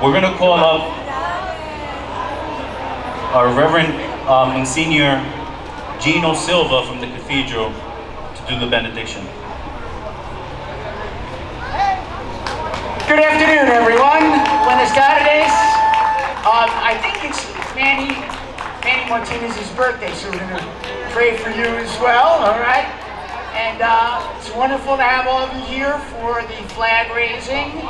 We're going to call up our Reverend Monsignor Gino Silva from the Cathedral to do the benediction. Good afternoon, everyone. Buenas tardes. I think it's Manny Martinez's birthday, so we're going to pray for you as well, all right? And it's wonderful to have all of you here for the flag raising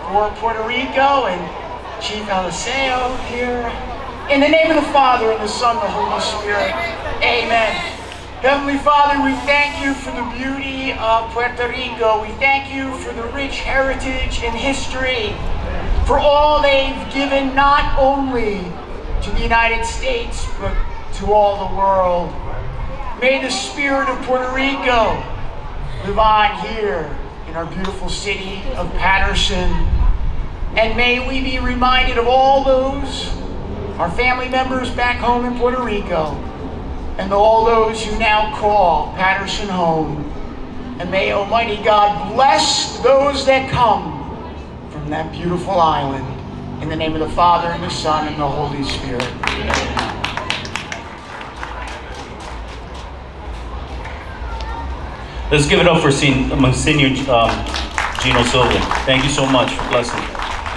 for Puerto Rico and Chief Alicea here. In the name of the Father, and the Son, and the Holy Spirit, amen. Heavenly Father, we thank you for the beauty of Puerto Rico. We thank you for the rich heritage and history, for all they've given not only to the United States, but to all the world. May the spirit of Puerto Rico live on here in our beautiful city of Paterson. And may we be reminded of all those, our family members back home in Puerto Rico, and all those who now call Paterson home. And may Almighty God bless those that come from that beautiful island. In the name of the Father, and the Son, and the Holy Spirit. Let's give it up for Monsignor Gino Silva. Thank you so much for blessing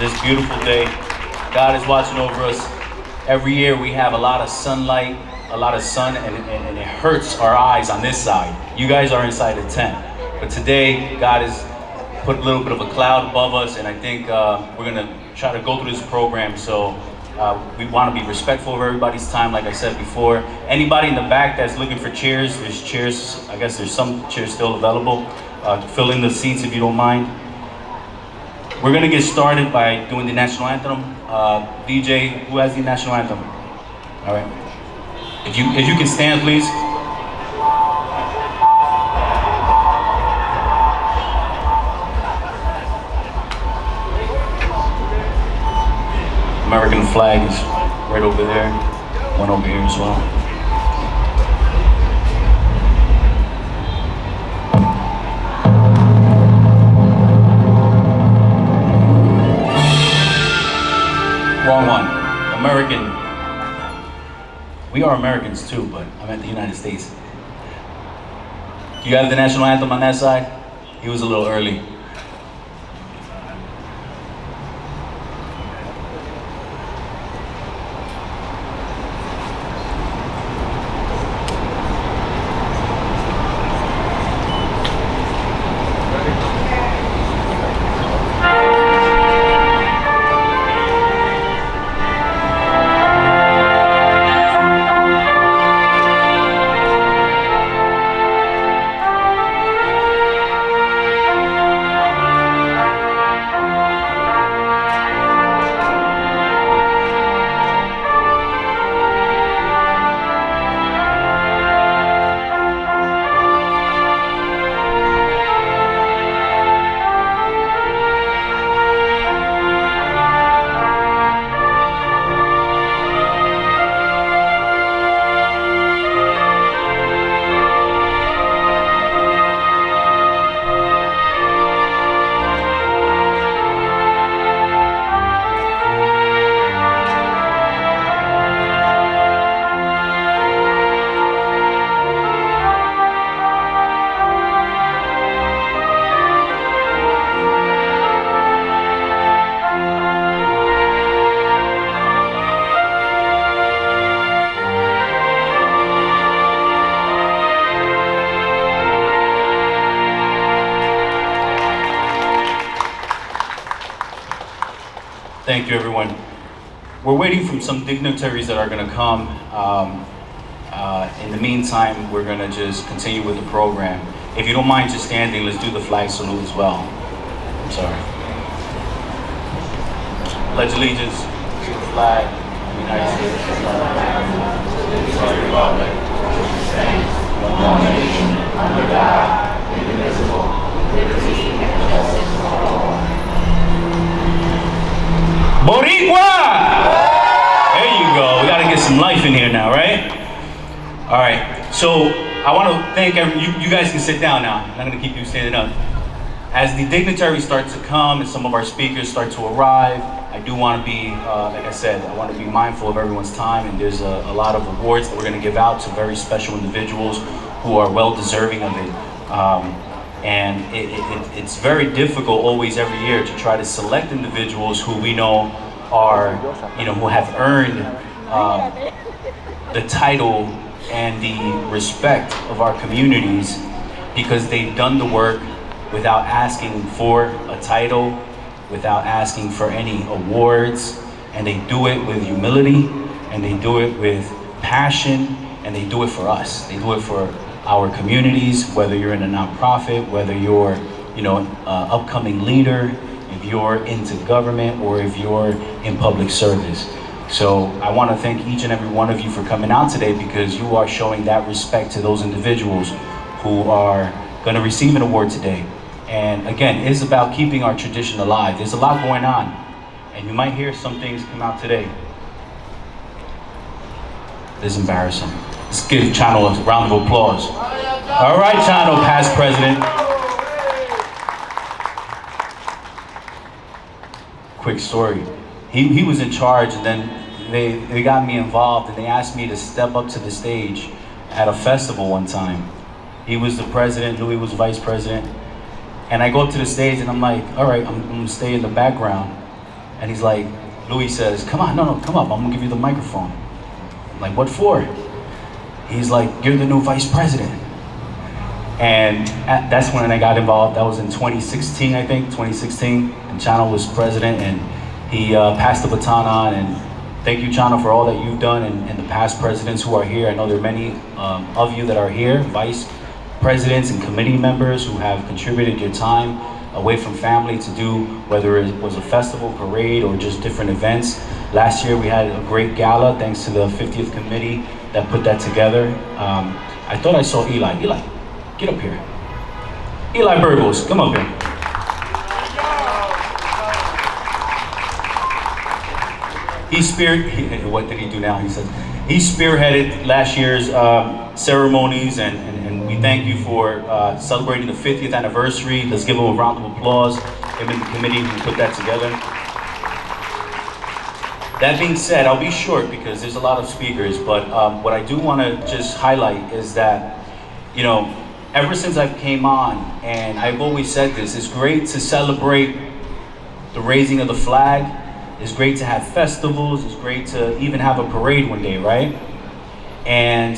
this beautiful day. God is watching over us. Every year we have a lot of sunlight, a lot of sun, and it hurts our eyes on this side. You guys are inside the tent. But today, God has put a little bit of a cloud above us, and I think we're going to try to go through this program. So we want to be respectful of everybody's time, like I said before. Anybody in the back that's looking for chairs, there's chairs. I guess there's some chairs still available. Fill in the seats if you don't mind. We're going to get started by doing the national anthem. DJ, who has the national anthem? All right. If you can stand, please. American flag is right over there. One over here as well. Wrong one. American. We are Americans too, but I meant the United States. Do you have the national anthem on that side? He was a little early. Thank you, everyone. We're waiting for some dignitaries that are going to come. In the meantime, we're going to just continue with the program. If you don't mind just standing, let's do the flag salute as well. I'm sorry. Pledge allegiance to the flag of the United States of America, to the republic, which stands one nation, under God, indivisible, liberty and justice for all. Boricua! There you go. We gotta get some life in here now, right? All right. So I want to thank you guys can sit down now. I'm not gonna keep you standing up. as the dignitaries start to come and some of our speakers start to arrive, I do want to be, like I said, I want to be mindful of everyone's time, and there's a lot of awards that we're going to give out to very special individuals who are well deserving of it. And it's very difficult always every year to try to select individuals who we know are, who have earned the title and the respect of our communities because they've done the work without asking for a title, without asking for any awards, and they do it with humility, and they do it with passion, and they do it for us. They do it for our communities, whether you're in a nonprofit, whether you're, upcoming leader, if you're into government, or if you're in public service. So I want to thank each and every one of you for coming out today, because you are showing that respect to those individuals who are going to receive an award today. And again, it's about keeping our tradition alive. There's a lot going on, and you might hear some things come out today. It's embarrassing. Let's give Chano a round of applause. All right, Chano, past president. Quick story. He was in charge, and then they got me involved, and they asked me to step up to the stage at a festival one time. He was the president, Louis was vice president. And I go up to the stage and I'm like, all right, I'm gonna stay in the background. And he's like, Louis says, come on, no, come up, I'm gonna give you the microphone. I'm like, what for? He's like, you're the new vice president. And that's when I got involved. That was in 2016, I think, 2016. And Chano was president, and he passed the baton on. And thank you, Chano, for all that you've done, and the past presidents who are here. I know there are many of you that are here, vice presidents and committee members who have contributed your time away from family to do, whether it was a festival, parade, or just different events. Last year we had a great gala thanks to the 50th committee that put that together. I thought I saw Eli. Eli, get up here. Eli Burgos, come up here. What did he do now? He said, he spearheaded last year's ceremonies, and we thank you for celebrating the 50th anniversary. Let's give him a round of applause, him and the committee who put that together. That being said, I'll be short because there's a lot of speakers, but what I do want to just highlight is that, ever since I came on, and I've always said this, it's great to celebrate the raising of the flag. It's great to have festivals. It's great to even have a parade one day, right? And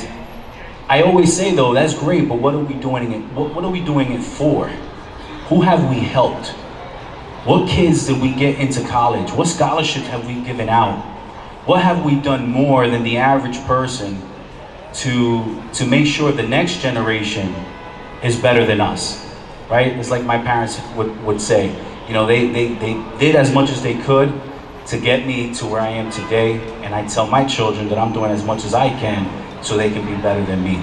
I always say though, that's great, but what are we doing it? What are we doing it for? Who have we helped? What kids did we get into college? What scholarships have we given out? What have we done more than the average person to make sure the next generation is better than us, right? It's like my parents would say, they did as much as they could to get me to where I am today, and I tell my children that I'm doing as much as I can so they can be better than me.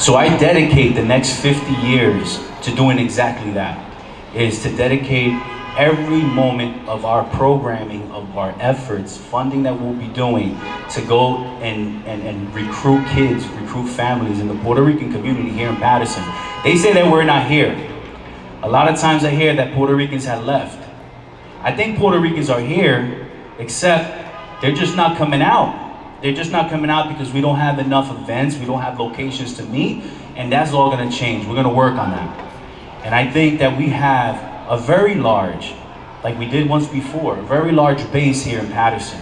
So I dedicate the next 50 years to doing exactly that, is to dedicate every moment of our programming, of our efforts, funding that we'll be doing to go and recruit kids, recruit families in the Puerto Rican community here in Paterson. They say that we're not here. A lot of times I hear that Puerto Ricans had left. I think Puerto Ricans are here, except they're just not coming out. They're just not coming out because we don't have enough events, we don't have locations to meet, and that's all gonna change. We're gonna work on that. And I think that we have a very large, like we did once before, a very large base here in Paterson.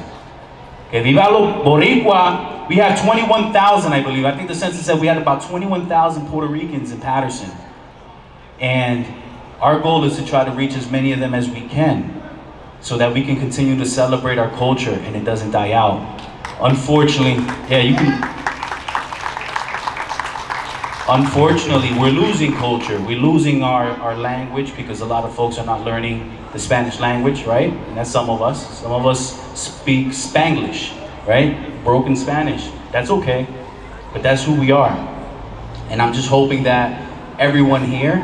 Okay, Viva lo Boricua, we have 21,000, I believe. I think the census said we had about 21,000 Puerto Ricans in Paterson. And our goal is to try to reach as many of them as we can so that we can continue to celebrate our culture and it doesn't die out. Unfortunately, unfortunately, we're losing culture. We're losing our language because a lot of folks are not learning the Spanish language, right? And that's some of us. Some of us speak Spanglish, right? Broken Spanish. That's okay, but that's who we are. And I'm just hoping that everyone here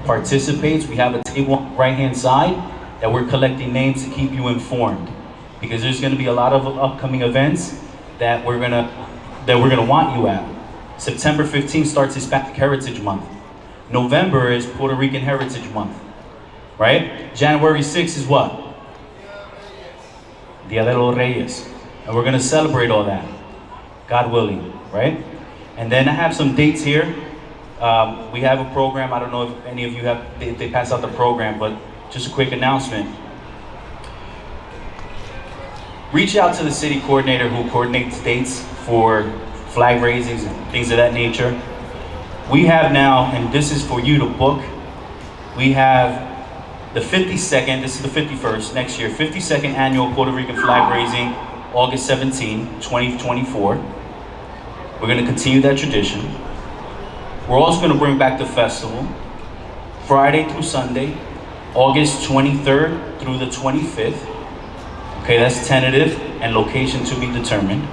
participates. We have a table on the right-hand side that we're collecting names to keep you informed, because there's going to be a lot of upcoming events that we're gonna want you at. September 15th starts Hispanic Heritage Month. November is Puerto Rican Heritage Month. right? January 6th is what? Dia de los Reyes. And we're gonna celebrate all that, God willing, right? And then I have some dates here. We have a program, I don't know if any of you have, if they pass out the program, but just a quick announcement. Reach out to the city coordinator who coordinates dates for flag raisings and things of that nature. We have now, and this is for you to book, we have the 52nd, this is the 51st, next year, 52nd annual Puerto Rican flag raising, August 17, 2024. We're gonna continue that tradition. We're also gonna bring back the festival, Friday through Sunday, August 23rd through the 25th. Okay, that's tentative and location to be determined.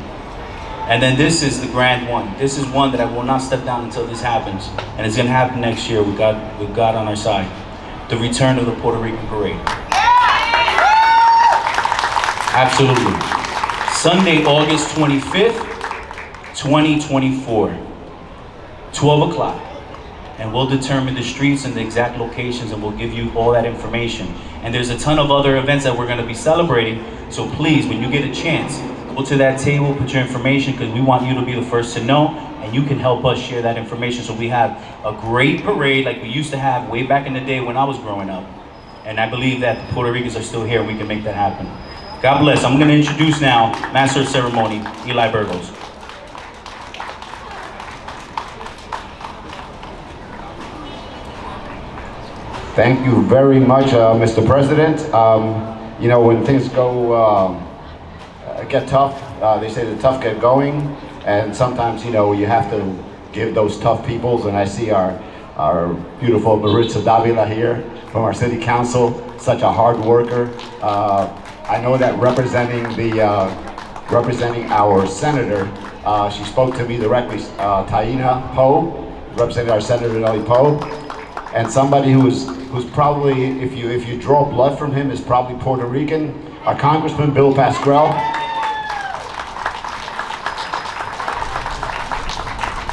And then this is the grand one. This is one that I will not step down until this happens. And it's gonna happen next year with God on our side. The return of the Puerto Rican parade. Absolutely. Sunday, August 25th, 2024, 12 o'clock. And we'll determine the streets and the exact locations, and we'll give you all that information. And there's a ton of other events that we're gonna be celebrating, so please, when you get a chance, go to that table, put your information, because we want you to be the first to know, and you can help us share that information so we have a great parade like we used to have way back in the day when I was growing up. And I believe that the Puerto Ricans are still here and we can make that happen. God bless. I'm gonna introduce now Master of Ceremony, Eli Burgos. Thank you very much, Mr. President. You know, when things get tough, they say the tough get going, and sometimes, you know, you have to give those tough peoples, and I see our beautiful Maritza Davila here from our city council, such a hard worker. I know that representing our senator, she spoke to me directly, Taina Poe, representing our Senator Nelly Poe, and somebody who's probably, if you draw blood from him, is probably Puerto Rican, our Congressman Bill Pascrell.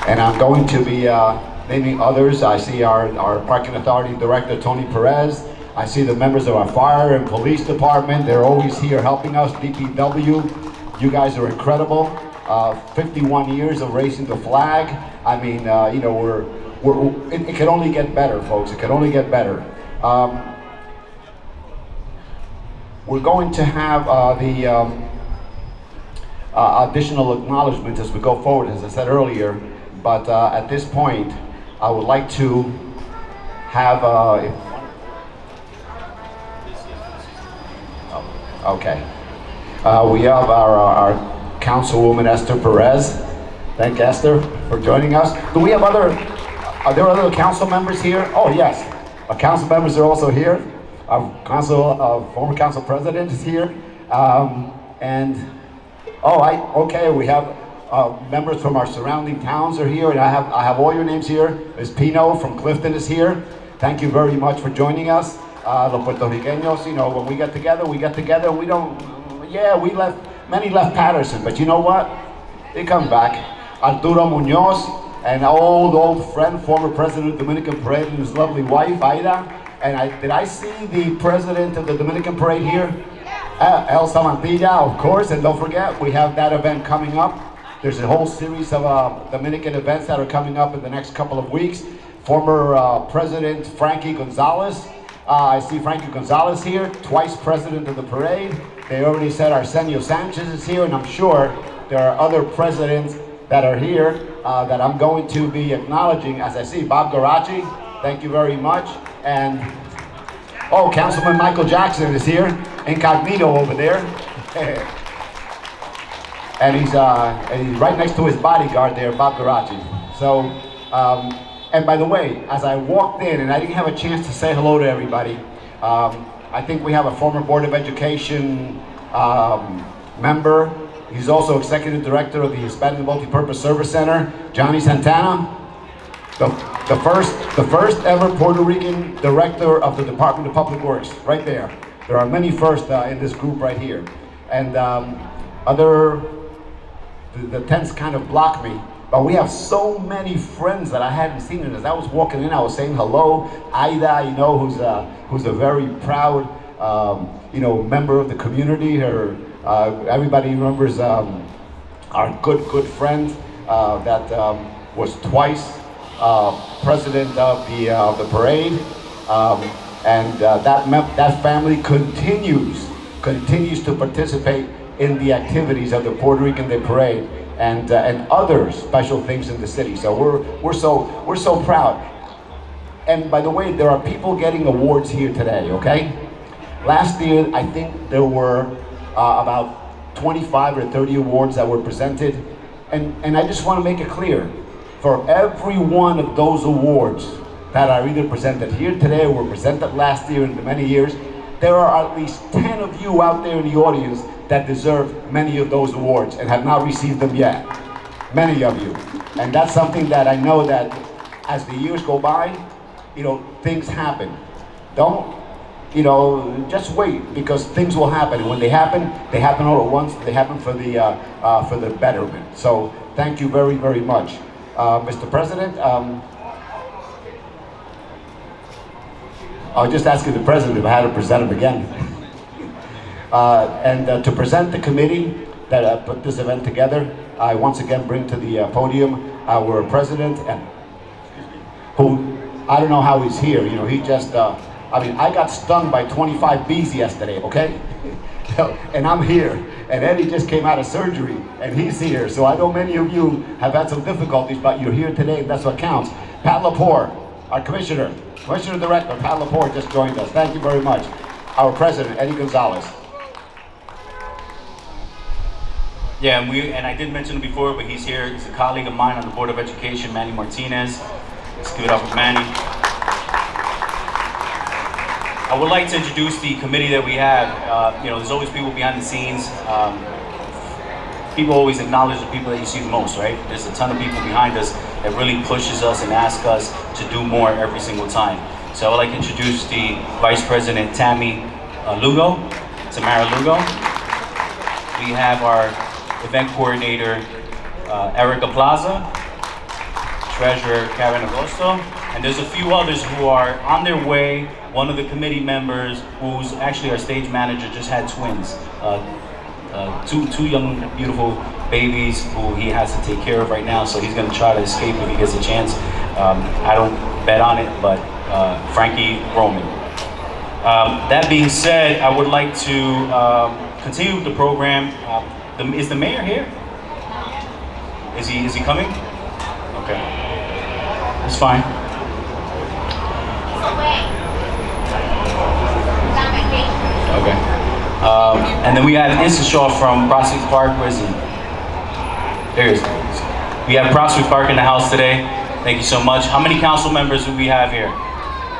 And I'm going to be naming others. I see our Parking Authority Director, Tony Perez. I see the members of our fire and police department. They're always here helping us. DPW, you guys are incredible. 51 years of raising the flag. I mean, you know, it can only get better, folks. It can only get better. We're going to have the additional acknowledgement as we go forward, as I said earlier. But at this point, I would like to have okay. We have our Councilwoman Esther Perez. Thank you, Esther, for joining us. Do we have are there other council members here? Oh yes, our council members are also here. Our former council president is here. We have members from our surrounding towns are here, and I have all your names here. Ms. Pino from Clifton is here. Thank you very much for joining us. Los Puertorriqueños, you know, when we get together, we don't, many left Paterson, but you know what? They come back. Arturo Munoz, an old friend, former president of the Dominican Parade, and his lovely wife, Aida. And did I see the president of the Dominican Parade here? Elsa Mantilla, of course, and don't forget, we have that event coming up. There's a whole series of Dominican events that are coming up in the next couple of weeks. Former President Frankie Gonzalez. I see Frankie Gonzalez here, twice president of the parade. They already said Arsenio Sanchez is here, and I'm sure there are other presidents that are here that I'm going to be acknowledging. As I see Bob Garachi, thank you very much. And, oh, Councilman Michael Jackson is here, incognito over there. And he's right next to his bodyguard there, Bob Garachi. So, and by the way, as I walked in, and I didn't have a chance to say hello to everybody, I think we have a former Board of Education member. He's also Executive Director of the Hispanic Multipurpose Service Center, Johnny Santana. The first ever Puerto Rican Director of the Department of Public Works, right there. There are many firsts in this group right here. And the tents kind of block me, But we have so many friends that I hadn't seen. And as I was walking in, I was saying hello. Aida, you know, who's a very proud, you know, member of the community. Everybody remembers our good friend that was twice president of the parade. That family continues to participate in the activities of the Puerto Rican Day Parade and other special things in the city. So we're so proud. And by the way, there are people getting awards here today. Okay, last year I think there were about 25 or 30 awards that were presented, and I just want to make it clear, for every one of those awards that are either presented here today or were presented last year and many years, there are at least 10 of you out there in the audience that deserve many of those awards and have not received them yet. Many of you. And that's something that I know that as the years go by, you know, things happen. Don't, you know, just wait, because things will happen. And when they happen all at once. They happen for the betterment. So thank you very, very much. Mr. President, I was just asking the President if I had to present him again. And to present the committee that put this event together, I once again bring to the podium our President, and who, I don't know how he's here. You know, he just, I mean, I got stung by 25 bees yesterday, okay? And I'm here, and Eddie just came out of surgery, and he's here. So I know many of you have had some difficulties, but you're here today, and that's what counts. Pat Lepore, our Commissioner Director, Pat Lepore just joined us. Thank you very much. Our President, Eddie Gonzalez. Yeah, and I did mention it before, but he's here. He's a colleague of mine on the Board of Education, Manny Martinez. Let's give it up for Manny. I would like to introduce the committee that we have. You know, there's always people behind the scenes. People always acknowledge the people that you see the most, right? There's a ton of people behind us that really pushes us and asks us to do more every single time. So I would like to introduce the Vice President Tamara Lugo. We have our event coordinator, Erica Plaza, treasurer, Karen Agosto, and there's a few others who are on their way. One of the committee members, who's actually our stage manager, just had twins. Two young, beautiful babies who he has to take care of right now, so he's gonna try to escape if he gets a chance. I don't bet on it, but Frankie Roman. That being said, I would like to continue with the program. Is the mayor here? Is he coming? Okay, that's fine. Okay. And then we have Instashaw from Prospect Park. Where is he? There he is. We have Prospect Park in the house today. Thank you so much. How many council members do we have here?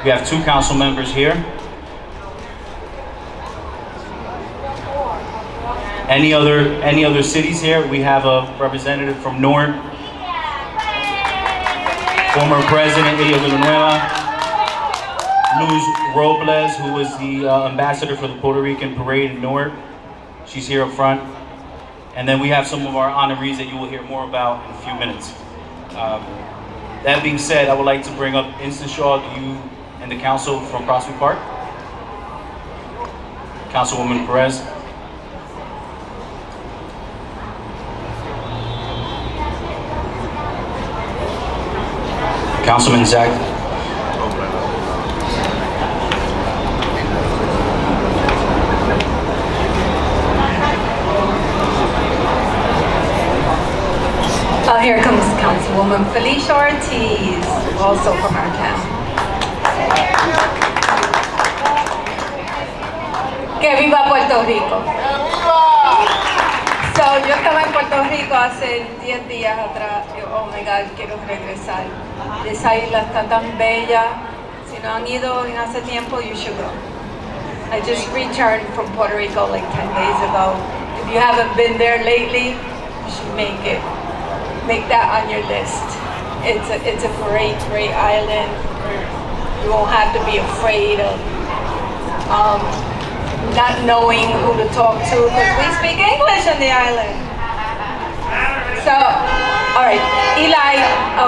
We have 2 council members here. Any other cities here? We have a representative from Newark, former President Eddie Villanueva, Luz Robles, who was the ambassador for the Puerto Rican Parade in Newark. She's here up front. And then we have some of our honorees that you will hear more about in a few minutes. That being said, I would like to bring up Instashaw, you and the council from Prospect Park. Councilwoman Perez. Councilman Zach. Here comes Councilwoman Felicia Ortiz, also from our town. Que viva Puerto Rico. So, yo estaba en Puerto Rico hace 10 días atrás. Oh my God, quiero regresar. Esa isla está tan bella. Si no han ido en hace tiempo, you should go. I just returned from Puerto Rico like 10 days ago. If you haven't been there lately, you should make it. Make that on your list. It's a great island. You won't have to be afraid of not knowing who to talk to, because we speak English on the island. So, all right. Eli,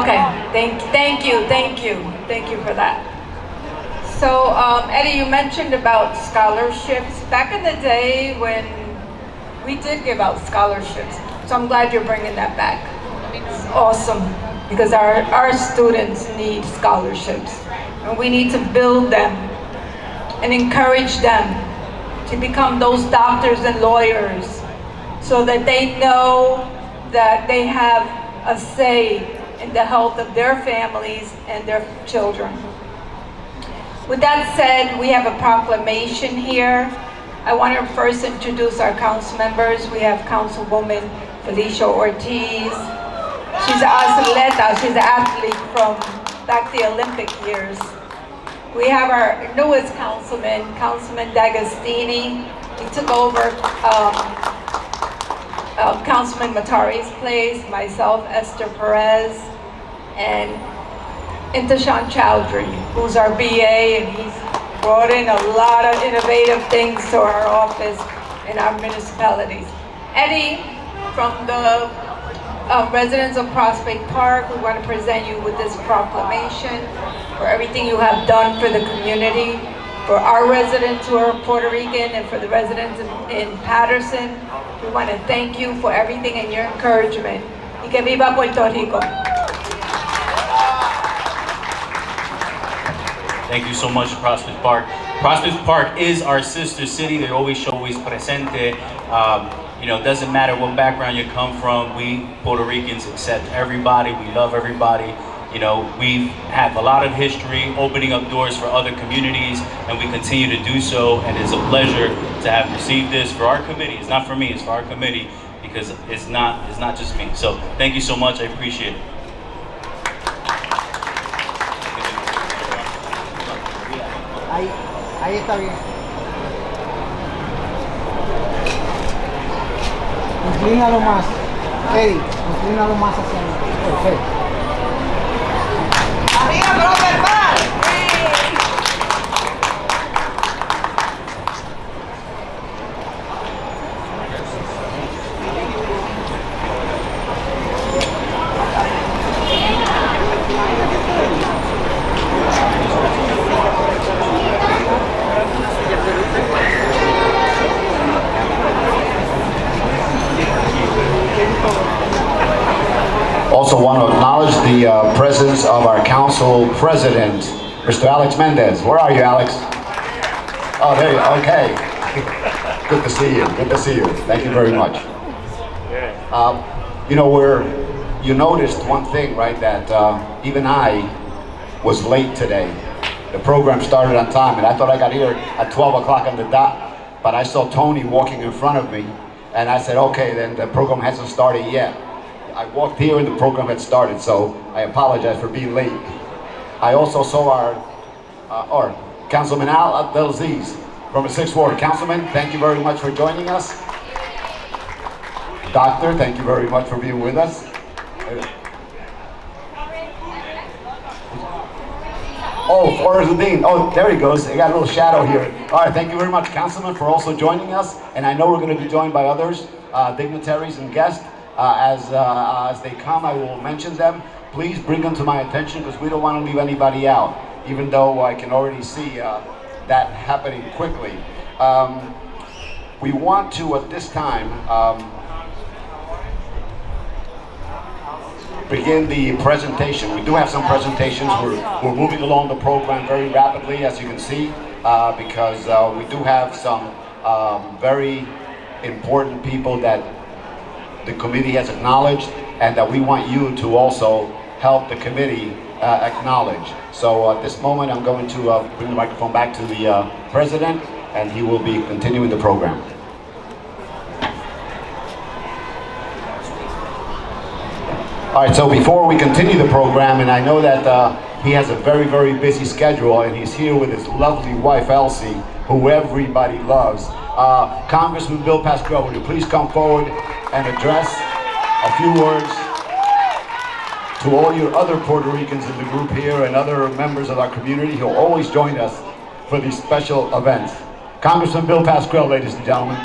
okay, thank you for that. So, Eddie, you mentioned about scholarships. Back in the day when we did give out scholarships, so I'm glad you're bringing that back. It's awesome, because our students need scholarships, and we need to build them and encourage them to become those doctors and lawyers so that they know that they have a say in the health of their families and their children. With that said, we have a proclamation here. I want to first introduce our council members. We have Councilwoman Felicia Ortiz. She's an atleta, she's an athlete from back the Olympic years. We have our newest councilman, Councilman D'Agostini. He took over Councilman Matari's place, myself, Esther Perez, and Intashan Chowdhury, who's our BA, and he's brought in a lot of innovative things to our office and our municipalities. Eddie, from the residents of Prospect Park, we want to present you with this proclamation for everything you have done for the community, for our residents who are Puerto Rican, and for the residents in Paterson. We want to thank you for everything and your encouragement. Y que viva Puerto Rico. Thank you so much, Prospect Park. Prospect Park is our sister city. They always show always presente. You know, it doesn't matter what background you come from. We Puerto Ricans accept everybody. We love everybody. You know, we have a lot of history opening up doors for other communities, and we continue to do so. And it's a pleasure to have received this for our committee. It's not for me, it's for our committee, because it's not just me. So thank you so much. I appreciate it. Ahí está bien. Inclínalo más. Eddie, inclínalo más hacia mí. Perfecto. Also want to acknowledge the presence of our council president, Mr. Alex Mendez. Where are you, Alex? Oh, there you are. Okay. Good to see you. Good to see you. Thank you very much. You know, you noticed one thing, right? That even I was late today. The program started on time, and I thought I got here at 12 o'clock on the dot, but I saw Tony walking in front of me, and I said, okay, then the program hasn't started yet. I walked here and the program had started, so I apologize for being late. I also saw our Councilman Al Abdelaziz from the 6th Ward. Councilman, thank you very much for joining us. Doctor, thank you very much for being with us. Oh, Forrest Dean. Oh, there he goes. I got a little shadow here. All right, thank you very much, Councilman, for also joining us. And I know we're going to be joined by others, dignitaries and guests. As they come, I will mention them. Please bring them to my attention, because we don't want to leave anybody out, even though I can already see that happening quickly. We want to, at this time, begin the presentation. We do have some presentations. We're moving along the program very rapidly, as you can see, because we do have some very important people that the committee has acknowledged, and that we want you to also help the committee acknowledge. So at this moment, I'm going to bring the microphone back to the president, and he will be continuing the program. All right, so before we continue the program, and I know that he has a very, very busy schedule, and he's here with his lovely wife, Elsie, who everybody loves. Congressman Bill Pasquale, would you please come forward and address a few words to all your other Puerto Ricans in the group here and other members of our community who always join us for these special events. Congressman Bill Pasquale, ladies and gentlemen.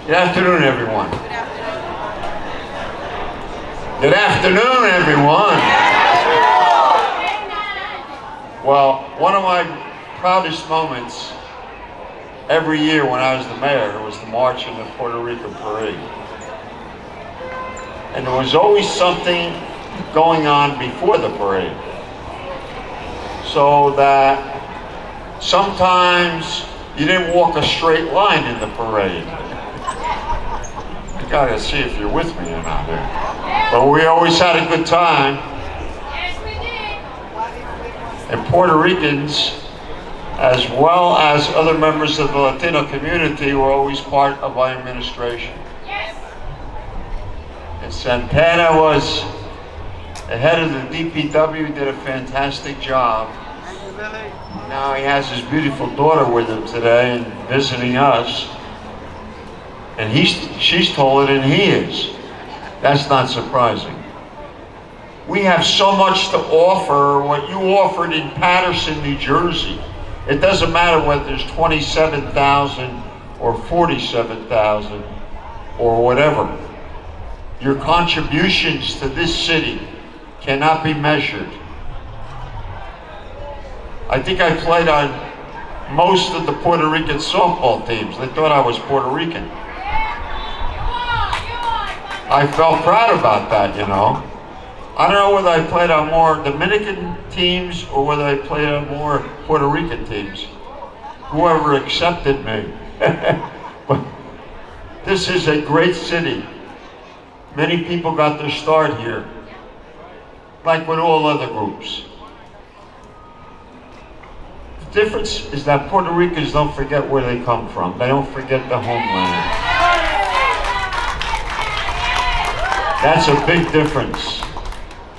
Good afternoon, everyone. Good afternoon, everyone. Well, one of my proudest moments every year when I was the mayor was the March in the Puerto Rican Parade. And there was always something going on before the parade. So that sometimes you didn't walk a straight line in the parade. You gotta see if you're with me or not here. But we always had a good time. And Puerto Ricans, as well as other members of the Latino community, were always part of our administration. And Santana was the head of the DPW, did a fantastic job. Now he has his beautiful daughter with him today and visiting us. And she's taller than he is. That's not surprising. We have so much to offer. What you offered in Paterson, New Jersey, it doesn't matter whether there's 27,000 or 47,000 or whatever. Your contributions to this city cannot be measured. I think I played on most of the Puerto Rican softball teams. They thought I was Puerto Rican. I felt proud about that, you know. I don't know whether I played on more Dominican teams or whether I played on more Puerto Rican teams. Whoever accepted me. But this is a great city. Many people got their start here, like with all other groups. The difference is that Puerto Ricans don't forget where they come from. They don't forget the homeland. That's a big difference.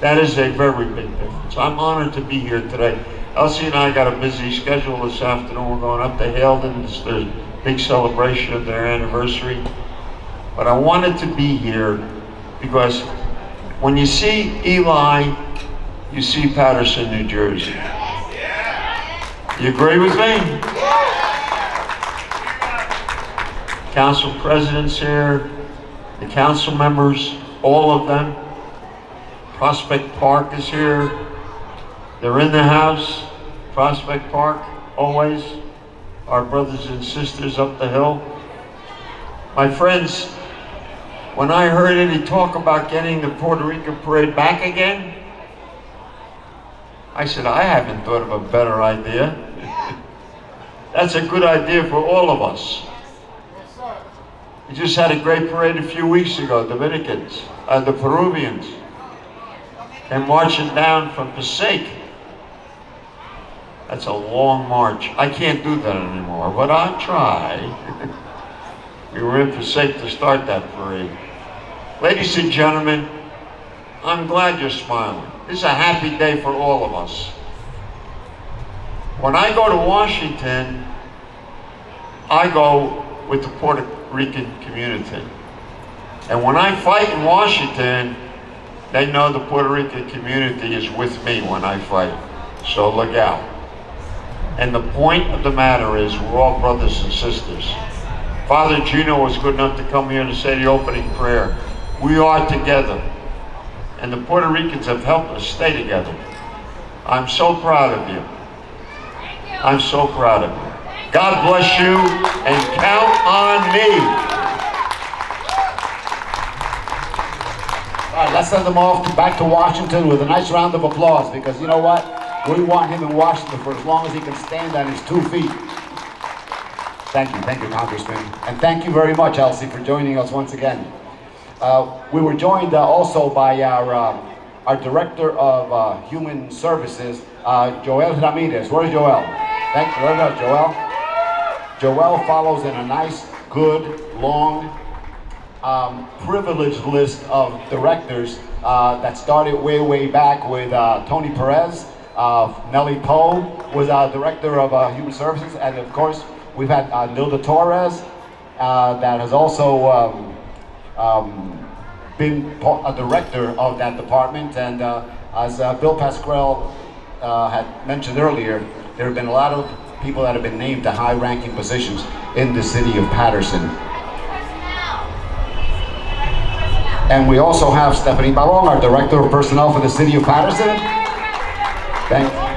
That is a very big difference. I'm honored to be here today. Elsie and I got a busy schedule this afternoon. We're going up to Haledon. It's the big celebration of their anniversary. But I wanted to be here because when you see Eli, you see Paterson, New Jersey. You agree with me? Council presidents here, the council members, all of them. Prospect Park is here. They're in the house. Prospect Park, always. Our brothers and sisters up the hill. My friends, when I heard any talk about getting the Puerto Rican parade back again, I said, I haven't thought of a better idea. That's a good idea for all of us. We just had a great parade a few weeks ago, Dominicans, the Peruvians, and marching down from Passaic. That's a long march. I can't do that anymore, but I'll try. We were in Passaic to start that parade. Ladies and gentlemen, I'm glad you're smiling. This is a happy day for all of us. When I go to Washington, I go with the Puerto Rican community. And when I fight in Washington, they know the Puerto Rican community is with me when I fight. So look out. And the point of the matter is we're all brothers and sisters. Father Gino was good enough to come here to say the opening prayer. We are together. And the Puerto Ricans have helped us stay together. I'm so proud of you. I'm so proud of you. God bless you and count on me. All right, let's send them off back to Washington with a nice round of applause, because you know what? We want him in Washington for as long as he can stand on his 2 feet. Thank you, Congressman. And thank you very much, Elsie, for joining us once again. We were joined also by our Director of Human Services, Joel Ramirez. Where's Joel? Thank you very much, Joel. Joel follows in a nice, good, long, privileged list of directors that started way back with Tony Perez. Nellie Poe was our Director of Human Services, and of course, we've had Nilda Torres that has also been a director of that department. And as Bill Pasquale had mentioned earlier, there have been a lot of people that have been named to high-ranking positions in the city of Paterson. And we also have Stephanie Pabon, our Director of Personnel for the City of Paterson. Thank you.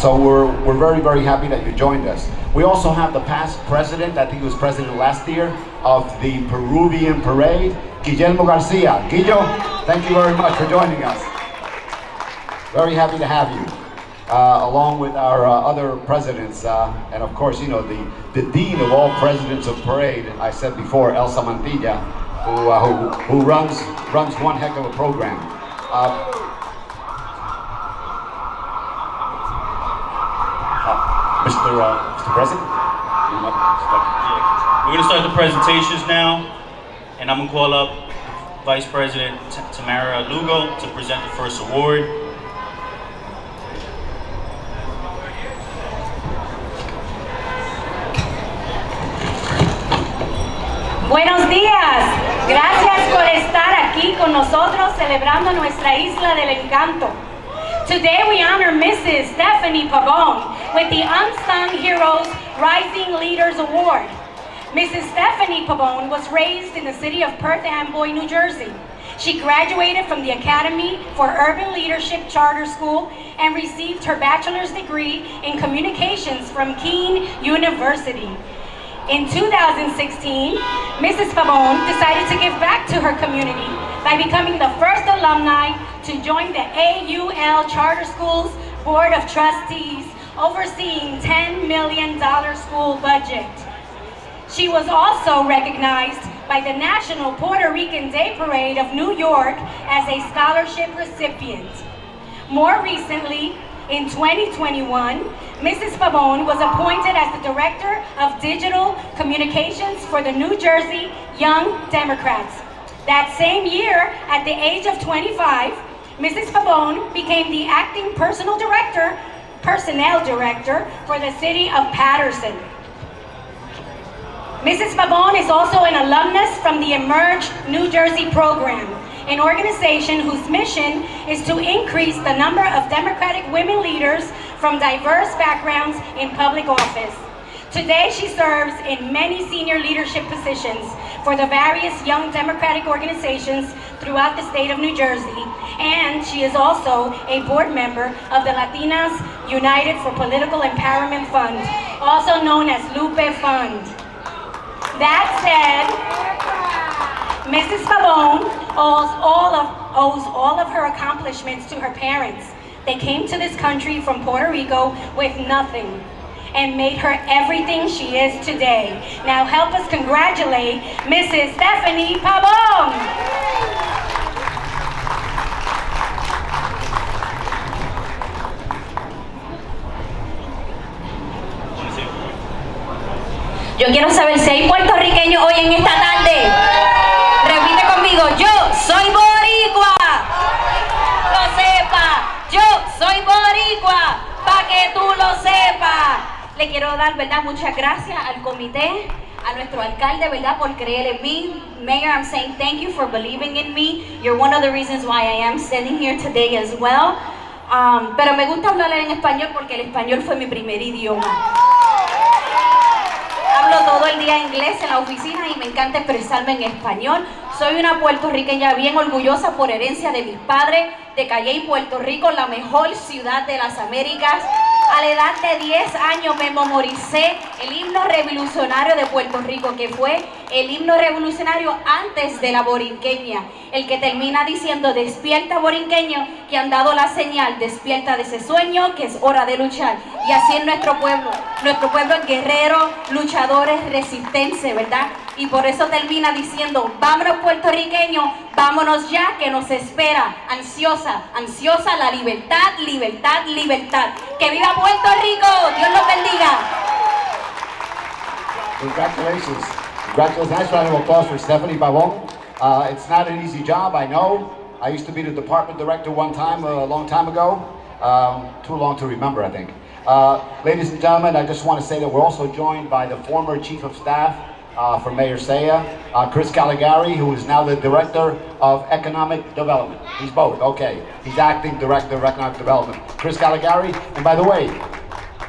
So we're very, very happy that you joined us. We also have the past president, I think he was president last year, of the Peruvian Parade, Guillermo Garcia. Guillo, thank you very much for joining us. Very happy to have you, along with our other presidents, and of course, you know, the dean of all presidents of parade, I said before, Elsa Mantilla, who runs one heck of a program. Mr. President? We're going to start the presentations now, and I'm going to call up Vice President Tamara Lugo to present the first award. Buenos días, gracias por estar aquí con nosotros celebrando nuestra Isla del Encanto. Today we honor Mrs. Stephanie Pabon with the Unsung Heroes Rising Leaders Award. Mrs. Stephanie Pabon was raised in the city of Perth Amboy, New Jersey. She graduated from the Academy for Urban Leadership Charter School and received her bachelor's degree in communications from Keene University. In 2016, Mrs. Pabon decided to give back to her community by becoming the first alumni to join the AUL Charter Schools Board of Trustees, overseeing $10 million school budget. She was also recognized by the National Puerto Rican Day Parade of New York as a scholarship recipient. More recently, in 2021, Mrs. Pabon was appointed as the Director of Digital Communications for the New Jersey Young Democrats. That same year, at the age of 25, Mrs. Pabon became the Acting Personnel Director for the City of Paterson. Mrs. Pabon is also an alumnus from the Emerge New Jersey program, an organization whose mission is to increase the number of Democratic women leaders from diverse backgrounds in public office. Today, she serves in many senior leadership positions for the various young Democratic organizations throughout the state of New Jersey, and she is also a board member of the Latinas United for Political Empowerment Fund, also known as LUPE Fund. That said, Mrs. Pabon owes all of her accomplishments to her parents. They came to this country from Puerto Rico with nothing and made her everything she is today. Now help us congratulate Mrs. Stephanie Pabon. Yo quiero saber si hay puertorriqueños hoy en esta tarde. Repite conmigo, yo soy boricua. Lo sepa, yo soy boricua, pa' que tú lo sepas. Le quiero dar, ¿verdad? Muchas gracias al comité, a nuestro alcalde, ¿verdad? Por creer en mí. Mayor, I'm saying thank you for believing in me. You're one of the reasons why I am standing here today as well. Pero me gusta hablar en español porque el español fue mi primer idioma. Hablo todo el día inglés en la oficina y me encanta expresarme en español. Soy una puertorriqueña bien orgullosa por herencia de mis padres, de Calley, Puerto Rico, la mejor ciudad de las Américas. A la edad de 10 años me memoricé el himno revolucionario de Puerto Rico, que fue el himno revolucionario antes de la borinqueña, el que termina diciendo: despierta borinqueño, que han dado la señal, despierta de ese sueño, que es hora de luchar. Y así es nuestro pueblo es guerrero, luchadores, resistencia, ¿verdad? Y por eso termina diciendo: vámonos puertorriqueños, vámonos ya, que nos espera, ansiosa, ansiosa la libertad, libertad, libertad. ¡Que viva Puerto Rico! ¡Dios los bendiga! Congratulations. Congratulations. Nice round of applause for Stephanie Pabon. It's not an easy job, I know. I used to be the department director one time, a long time ago. Too long to remember, I think. Ladies and gentlemen, I just want to say that we're also joined by the former chief of staff for Mayor Sayegh, Chris Caligari, who is now the Director of Economic Development. He's both, okay. He's acting Director of Economic Development. Chris Caligari, and by the way,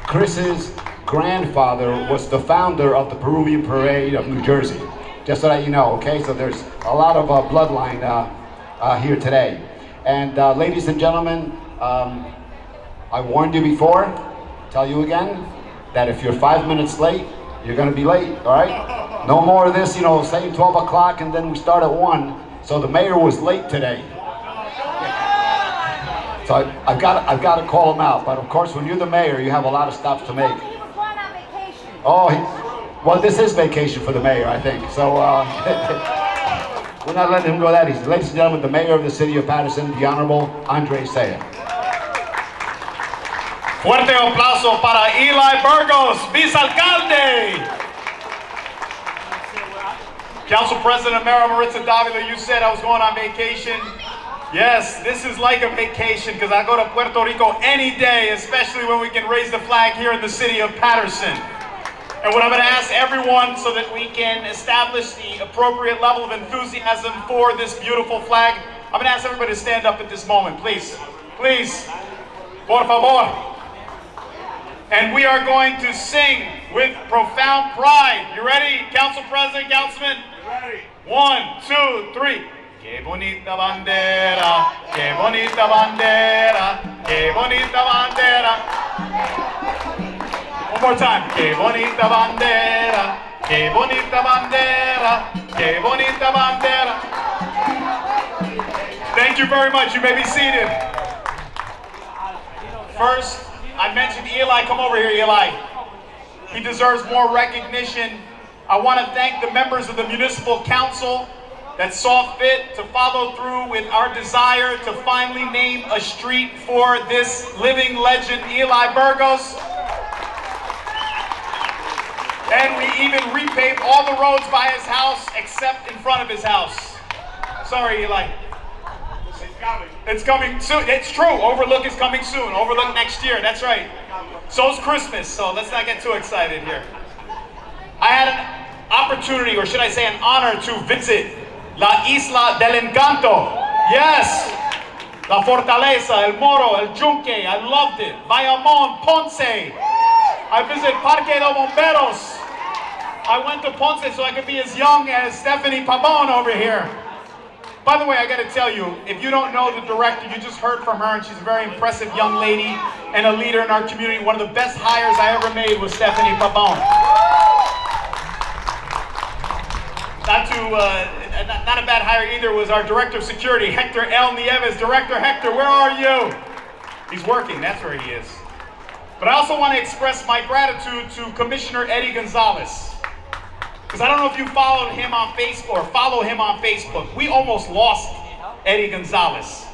Chris's grandfather was the founder of the Peruvian Parade of New Jersey. Just so that you know, okay? So there's a lot of bloodline here today. And ladies and gentlemen, I warned you before, tell you again, that if you're 5 minutes late, you're gonna be late, all right? No more of this, saying 12 o'clock and then we start at 1. So the mayor was late today. So I've got to call him out. But of course, when you're the mayor, you have a lot of stops to make. He was going on vacation. Oh, well, this is vacation for the mayor, I think. So we're not letting him go that easy. Ladies and gentlemen, the mayor of the city of Paterson, the Honorable Andre Sayegh. Fuerte aplauso para Eli Burgos, vicealcalde. Council President Mara Maritza Davila, you said I was going on vacation. Yes, this is like a vacation because I go to Puerto Rico any day, especially when we can raise the flag here in the city of Paterson. And what I'm going to ask everyone so that we can establish the appropriate level of enthusiasm for this beautiful flag, I'm going to ask everybody to stand up at this moment, please. Please, por favor. And we are going to sing with profound pride. You ready, Council President, Councilman? Ready. 1, 2, 3. Qué bonita bandera, qué bonita bandera, qué bonita bandera. One more time. Qué bonita bandera, qué bonita bandera, qué bonita bandera. Thank you very much. You may be seated. First, I mentioned Eli. Come over here, Eli. He deserves more recognition. I want to thank the members of the Municipal Council that saw fit to follow through with our desire to finally name a street for this living legend, Eli Burgos. And we even repaved all the roads by his house except in front of his house. Sorry, Eli. It's coming soon. It's true. Overlook is coming soon. Overlook next year. That's right. So's Christmas, so let's not get too excited here. I had an opportunity, or should I say an honor, to visit La Isla del Encanto. Yes. La Fortaleza, El Moro, El Yunque. I loved it. Bayamón, Ponce. I visited Parque de Bomberos. I went to Ponce so I could be as young as Stephanie Pabon over here. By the way, I got to tell you, if you don't know the director, you just heard from her, and she's a very impressive young lady and a leader in our community. One of the best hires I ever made was Stephanie Pabon. Not a bad hire either was our director of security, Hector L. Nieves. Director Hector, where are you? He's working, that's where he is. But I also want to express my gratitude to Commissioner Eddie Gonzalez. Because I don't know if you followed him on Facebook or follow him on Facebook. We almost lost Eddie Gonzalez.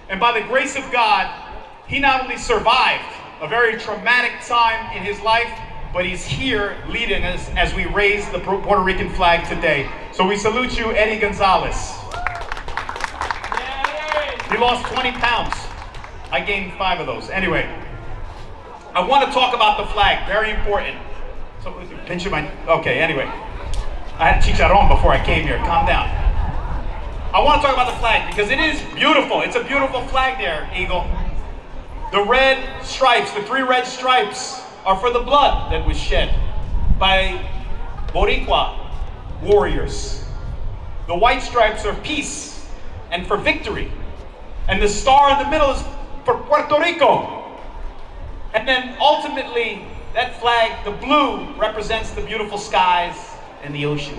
And by the grace of God, he not only survived a very traumatic time in his life, but he's here leading us as we raise the Puerto Rican flag today. So we salute you, Eddie Gonzalez. He lost 20 pounds. I gained 5 of those. Anyway, I want to talk about the flag, very important. So pinch my, okay, anyway. I had chicharrón before I came here, calm down. I want to talk about the flag because it is beautiful. It's a beautiful flag there, Eagle. The red stripes, the 3 red stripes are for the blood that was shed by Boricua warriors. The white stripes are peace and for victory. And the star in the middle is for Puerto Rico. And then ultimately, that flag, the blue, represents the beautiful skies and the ocean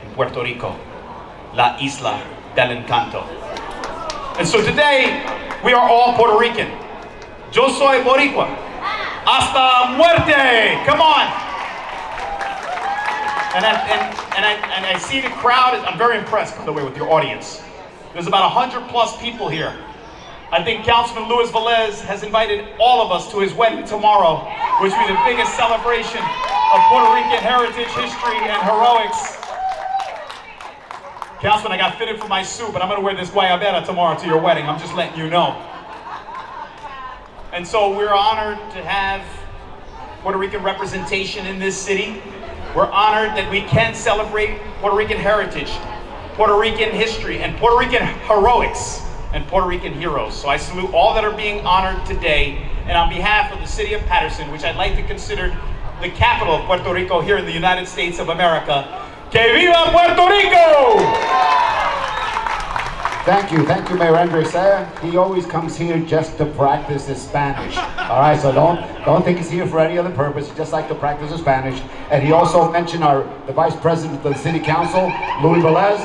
in Puerto Rico, La Isla del Encanto. And so today, we are all Puerto Rican. Yo soy Boricua. Hasta muerte! Come on! And I see the crowd. I'm very impressed, by the way, with your audience. There's about 100+ people here. I think Councilman Luis Velez has invited all of us to his wedding tomorrow, which will be the biggest celebration of Puerto Rican heritage, history, and heroics. Councilman, I got fitted for my suit, but I'm going to wear this guayabera tomorrow to your wedding. I'm just letting you know. And so we're honored to have Puerto Rican representation in this city. We're honored that we can celebrate Puerto Rican heritage, Puerto Rican history, and Puerto Rican heroics, and Puerto Rican heroes. So I salute all that are being honored today. And on behalf of the city of Paterson, which I'd like to consider the capital of Puerto Rico here in the United States of America. Que viva Puerto Rico! Thank you, Mayor Andre Sayegh. He always comes here just to practice his Spanish. All right, so don't think he's here for any other purpose. He just like to practice his Spanish. And he also mentioned the Vice President of the City Council, Luis Velez.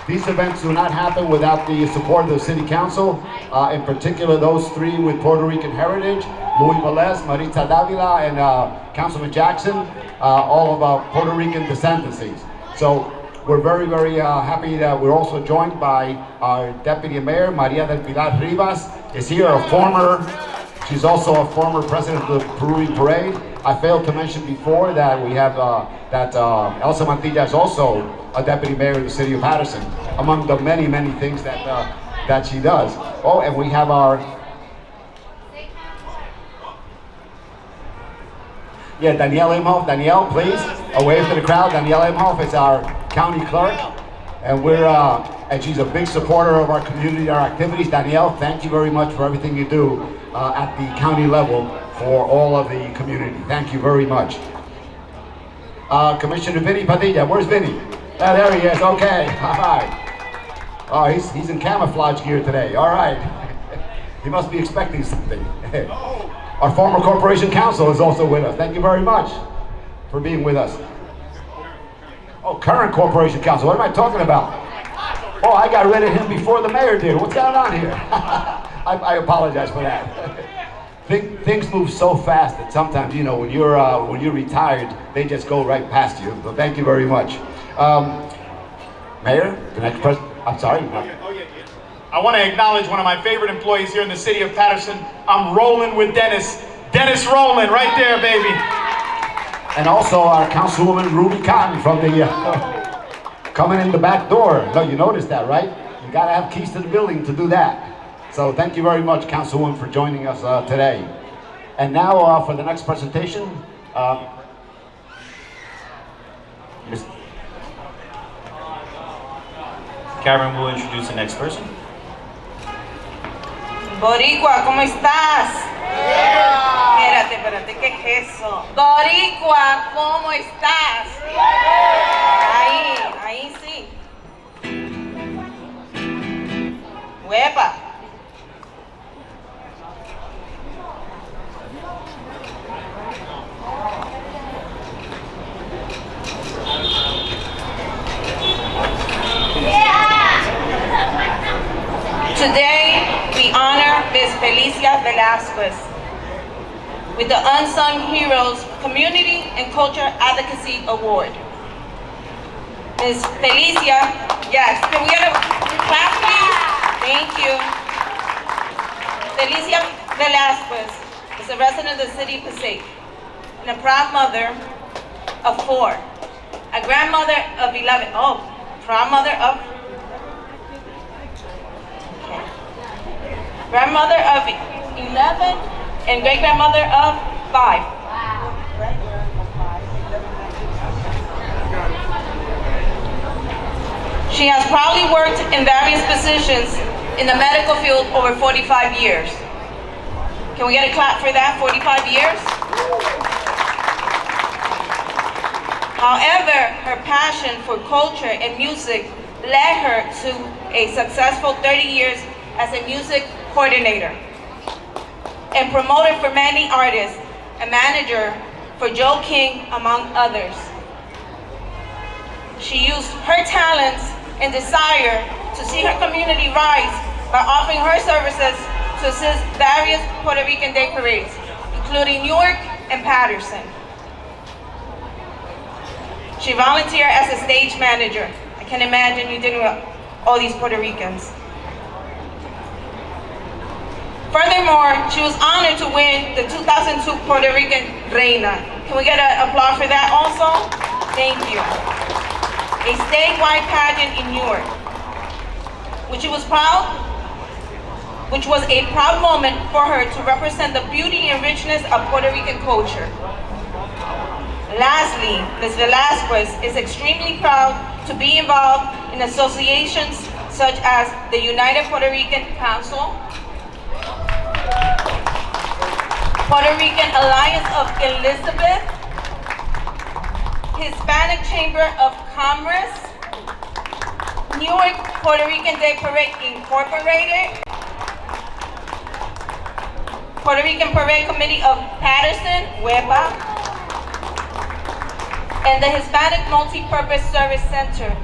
These events do not happen without the support of the City Council. In particular, those three with Puerto Rican heritage, Luis Velez, Marita Davila, and Councilman Jackson, all of Puerto Rican descendancies. So we're very, very happy that we're also joined by our Deputy Mayor, Maria del Pilar Rivas, is here, she's also a former president of the Peruvian Parade. I failed to mention before that we have, Elsa Mantilla is also a Deputy Mayor of the City of Paterson, among the many, many things that she does. Oh, and we have Danielle Imhoff. Danielle, please, a wave to the crowd. Danielle Imhoff is our county clerk, and and she's a big supporter of our community, our activities. Danielle, thank you very much for everything you do at the county level for all of the community. Thank you very much. Commissioner Vinny Padilla, where's Vinny? There he is, okay, all right. Oh, he's in camouflage gear today, all right. He must be expecting something. Our former corporation counsel is also with us. Thank you very much for being with us. Oh, current corporation counsel, what am I talking about? Oh, I got rid of him before the mayor did. What's going on here? I apologize for that. Things move so fast that sometimes, you know, when you're retired, they just go right past you. So thank you very much. Mayor, the next person, I'm sorry. I want to acknowledge one of my favorite employees here in the city of Paterson. I'm rolling with Dennis. Dennis Roland, right there, baby. And also our Councilwoman Ruby Cotton from the, coming in the back door. No, you noticed that, right? You gotta have keys to the building to do that. So thank you very much, Councilwoman, for joining us today. And now for the next presentation, Karen will introduce the next person. Boricua, ¿cómo estás? Espérate, ¿qué es eso? Boricua, ¿cómo estás? Ahí sí. Huepa. Today, we honor Ms. Felicia Vazquez with the Unsung Heroes Community and Culture Advocacy Award. Ms. Felicia, yes, can we get a clap, please? Thank you. Felicia Vazquez is a resident of the city of Passaic and a proud mother of 4, a grandmother of 11, proud mother of grandmother of 11 and great-grandmother of 5. She has proudly worked in various positions in the medical field over 45 years. Can we get a clap for that, 45 years? However, her passion for culture and music led her to a successful 30 years as a music coordinator and promoter for many artists, a manager for Joe King, among others. She used her talents and desire to see her community rise by offering her services to assist various Puerto Rican Day parades, including Newark and Paterson. She volunteered as a stage manager. I can imagine you dealing with all these Puerto Ricans. Furthermore, she was honored to win the 2002 Puerto Rican Reina. Can we get an applause for that also? Thank you. A statewide pageant in Newark, which was a proud moment for her to represent the beauty and richness of Puerto Rican culture. Lastly, Ms. Vazquez is extremely proud to be involved in associations such as the United Puerto Rican Council, Puerto Rican Alliance of Elizabeth, Hispanic Chamber of Commerce, Newark Puerto Rican Day Parade Incorporated, Puerto Rican Parade Committee of Paterson, WEPA, and the Hispanic Multi-Purpose Service Center,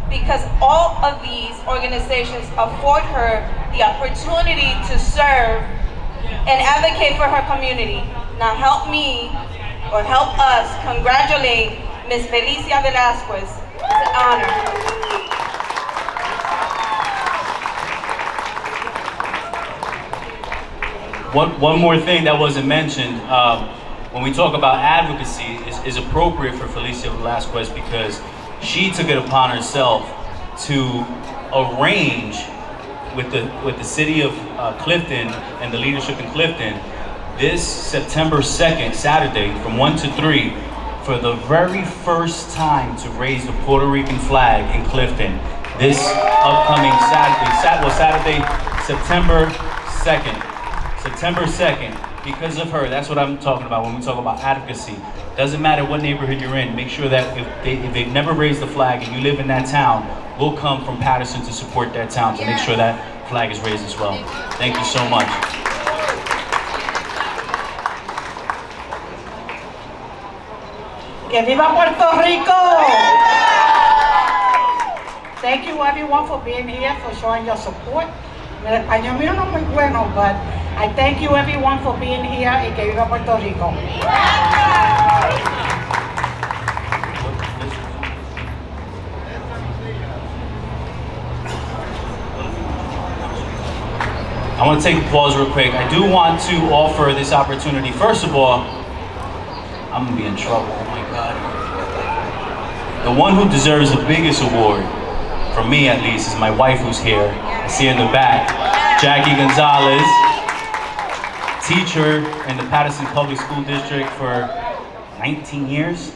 because all of these organizations afford her the opportunity to serve and advocate for her community. Now help me, or help us, congratulate Ms. Felicia Vazquez. It's an honor. One more thing that wasn't mentioned, when we talk about advocacy, is appropriate for Felicia Vazquez because she took it upon herself to arrange with the city of Clifton and the leadership in Clifton this September 2nd, Saturday, from 1 to 3, for the very first time to raise the Puerto Rican flag in Clifton. This upcoming Saturday, September 2nd. September 2nd, because of her, that's what I'm talking about when we talk about advocacy. Doesn't matter what neighborhood you're in, make sure that if they've never raised the flag and you live in that town, we'll come from Paterson to support that town to make sure that flag is raised as well. Thank you so much. Que viva Puerto Rico! Thank you everyone for being here, for showing your support. El español mío no es muy bueno, but I thank you everyone for being here y que viva Puerto Rico. I want to take a pause real quick. I do want to offer this opportunity. First of all, I'm going to be in trouble. Oh my God. The one who deserves the biggest award, for me at least, is my wife who's here. I see her in the back. Jackie Gonzalez, teacher in the Paterson Public School District for 19 years,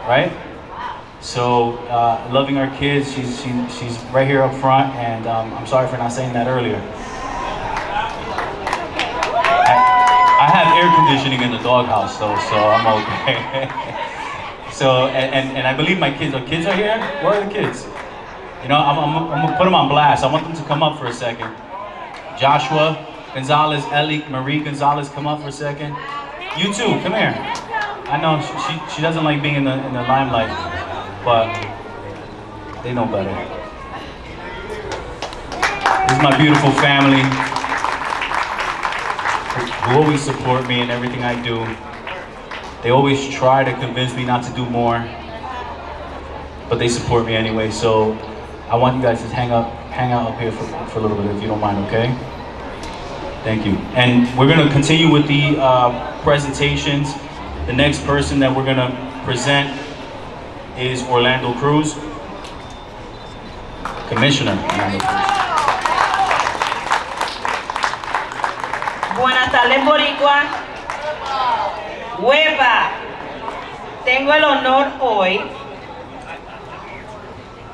right? So, loving our kids, she's right here up front, and I'm sorry for not saying that earlier. I have air conditioning in the doghouse though, so I'm okay. So, and I believe my kids are here? Where are the kids? You know, I'm gonna put them on blast. I want them to come up for a second. Joshua Gonzalez, Ellie Marie Gonzalez, come up for a second. You too, come here. I know she doesn't like being in the limelight, but they know better. This is my beautiful family who always support me in everything I do. They always try to convince me not to do more, but they support me anyway. So I want you guys to hang out up here for a little bit, if you don't mind, okay? Thank you. And we're gonna continue with the presentations. The next person that we're gonna present is Orlando Cruz, Commissioner Orlando Cruz. Buenas tardes, Boricua. Hueva. Tengo el honor hoy.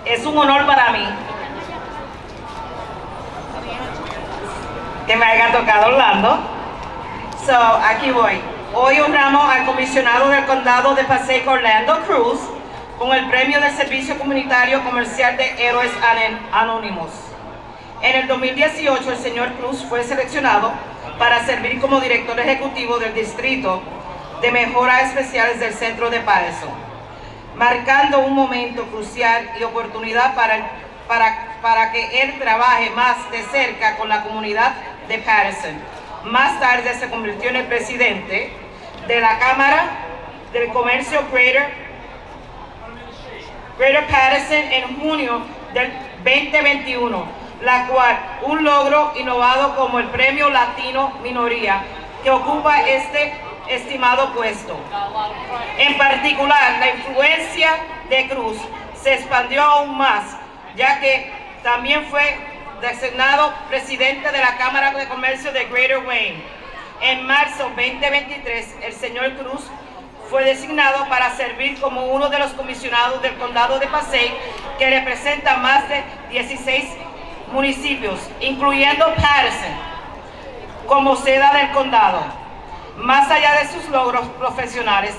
Es un honor para mí que me haya tocado Orlando. So, aquí voy. Hoy honramos al comisionado del condado de Passaic, Orlando Cruz, con el premio del Servicio Comunitario Comercial de Héroes Anónimos. En el 2018, el señor Cruz fue seleccionado para servir como director ejecutivo del Distrito de Mejoras Especiales del Centro de Paterson, marcando un momento crucial y oportunidad para que él trabaje más de cerca con la comunidad de Paterson. Más tarde se convirtió en el presidente de la Cámara del Comercio Greater Paterson en junio del 2021, la cual un logro innovado como el Premio Latino Minoría que ocupa este estimado puesto. En particular, la influencia de Cruz se expandió aún más, ya que también fue designado presidente de la Cámara de Comercio de Greater Wayne. En marzo 2023, el señor Cruz fue designado para servir como uno de los comisionados del condado de Passaic, que representa más de 16 municipios, incluyendo Paterson, como sede del condado. Más allá de sus logros profesionales,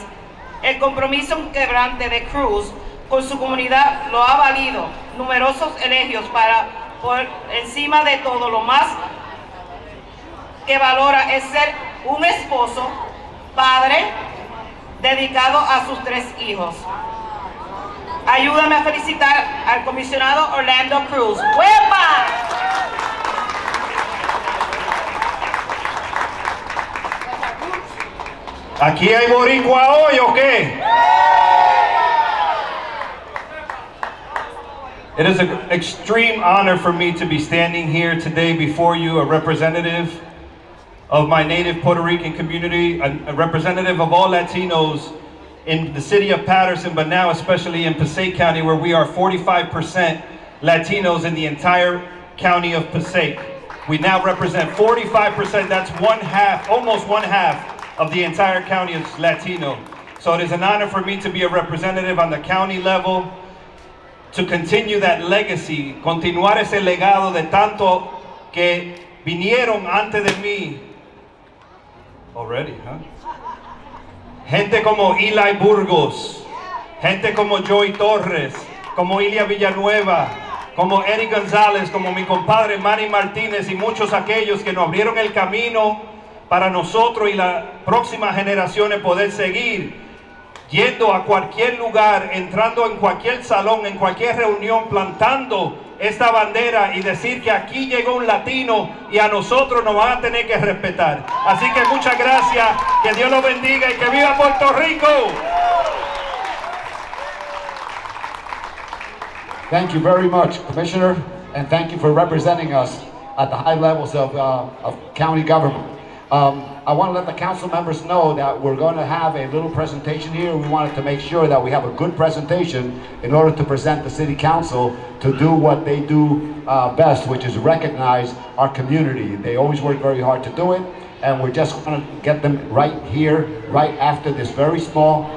el compromiso inquebrante de Cruz con su comunidad lo ha valido numerosos elogios para, por encima de todo, lo más que valora es ser un esposo, padre, dedicado a sus 3 hijos. Ayúdame a felicitar al comisionado Orlando Cruz. ¡Huepa! ¿Aquí hay boricua hoy o qué? It is an extreme honor for me to be standing here today before you, a representative of my native Puerto Rican community, a representative of all Latinos in the city of Paterson, but now especially in Passaic County, where we are 45% Latinos in the entire county of Passaic. We now represent 45%, that's almost one half of the entire county is Latino. So it is an honor for me to be a representative on the county level, to continue that legacy, continuar ese legado de tanto que vinieron antes de mí. Already, huh? Gente como Eli Burgos, gente como Joey Torres, como Ilia Villanueva, como Eric González, como mi compadre Manny Martínez y muchos aquellos que nos abrieron el camino para nosotros y las próximas generaciones poder seguir yendo a cualquier lugar, entrando en cualquier salón, en cualquier reunión, plantando esta bandera y decir que aquí llegó un latino y a nosotros nos van a tener que respetar. Así que muchas gracias, que Dios los bendiga y que viva Puerto Rico. Thank you very much, Commissioner, and thank you for representing us at the high levels of county government. I want to let the council members know that we're going to have a little presentation here. We wanted to make sure that we have a good presentation in order to present the city council to do what they do best, which is recognize our community. They always work very hard to do it, and we're just going to get them right here, right after this very small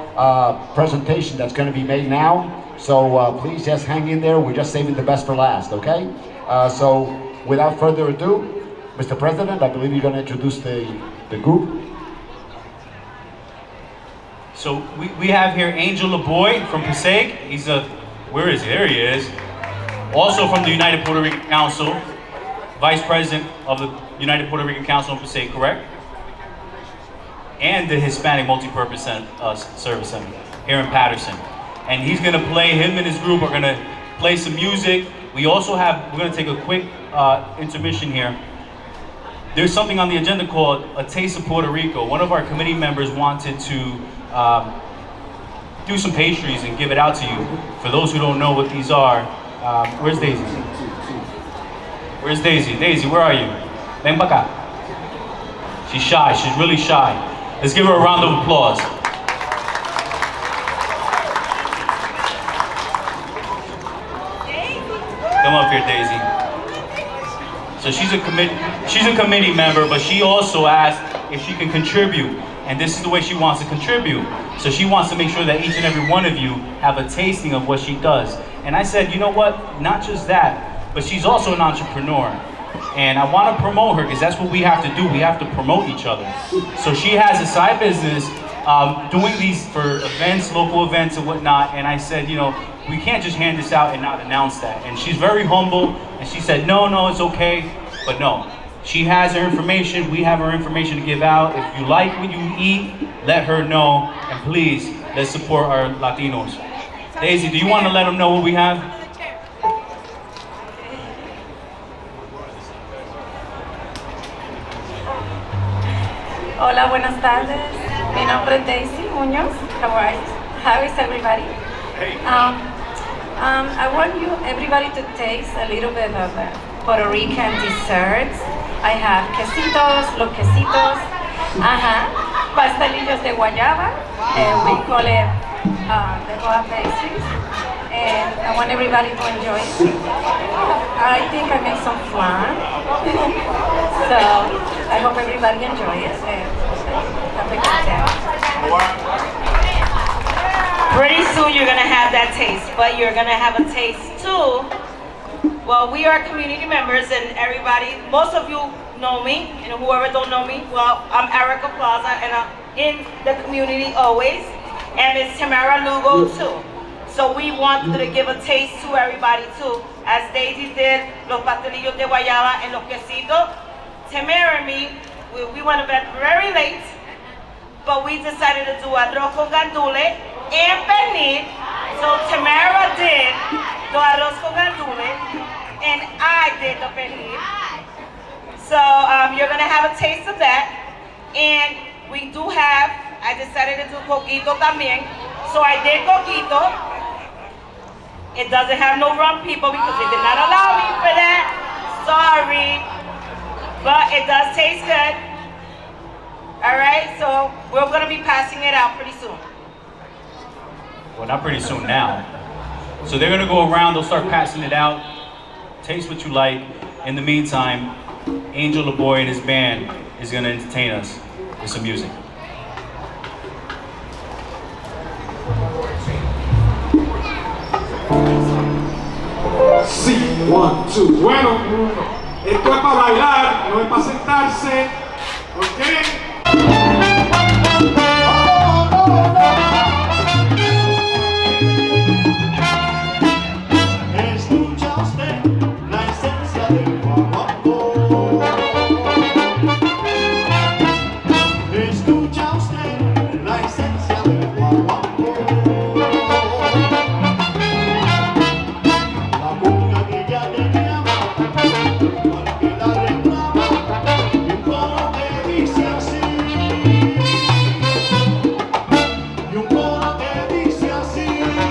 presentation that's going to be made now. So please just hang in there. We're just saving the best for last, okay? So without further ado, Mr. President, I believe you're going to introduce the group. So we have here Angel LeBoy from Passaic. He's where is he? There he is. Also from the United Puerto Rican Council, Vice President of the United Puerto Rican Council in Passaic, correct? And the Hispanic Multipurpose Service Center here in Paterson. And he's gonna play, him and his group are gonna play some music. We're gonna take a quick intermission here. There's something on the agenda called A Taste of Puerto Rico. One of our committee members wanted to do some pastries and give it out to you. For those who don't know what these are, where's Daisy? Where's Daisy? Daisy, where are you? Ven pa acá. She's shy, she's really shy. Let's give her a round of applause. Come up here, Daisy. So she's a committee member, but she also asked if she can contribute. And this is the way she wants to contribute. So she wants to make sure that each and every one of you have a tasting of what she does. And I said, you know what? Not just that, but she's also an entrepreneur. And I want to promote her because that's what we have to do. We have to promote each other. So she has a side business doing these for events, local events and whatnot. And I said, you know, we can't just hand this out and not announce that. And she's very humble. And she said, no, it's okay. But no, she has her information. We have her information to give out. If you like what you eat, let her know. And please, let's support our Latinos. Daisy, do you want to let them know what we have? Hola, buenas tardes. Mi nombre es Daisy Muñoz. How is everybody? I want everybody to taste a little bit of Puerto Rican desserts. I have quesitos, los quesitos, pastelillos de guayaba, and we call it the Goa pastries. And I want everybody to enjoy it. I think I made some flan, so I hope everybody enjoys it. And have a good day. Pretty soon you're gonna have that taste, but you're gonna have a taste too Well, we are community members, and everybody, most of you know me, and whoever don't know me, well, I'm Erica Plaza, and I'm in the community always, and it's Tamara Lugo too. So we wanted to give a taste to everybody too, as Daisy did los pastelillos de guayaba and los quesitos. Tamara and me, we went to bed very late, but we decided to do arroz con gandule and pernil. So Tamara did the arroz con gandule, and I did the pernil. So you're gonna have a taste of that. And we do have, I decided to do coquito también. So I did coquito. It doesn't have no rum, people, because they did not allow me for that. Sorry. But it does taste good. All right, so we're gonna be passing it out pretty soon. Well, not pretty soon now. So they're gonna go around, they'll start passing it out. Taste what you like. In the meantime, Angel LaBoy and his band is gonna entertain us with some music. Sí, 1, 2. Bueno, esto es para bailar, no es para sentarse, ¿ok? Escucha usted la esencia del guaguancó. Escucha usted la esencia del guaguancó. La cumbia que ya te llama, porque la reclama, y un coro que dice así. Y un coro que dice así.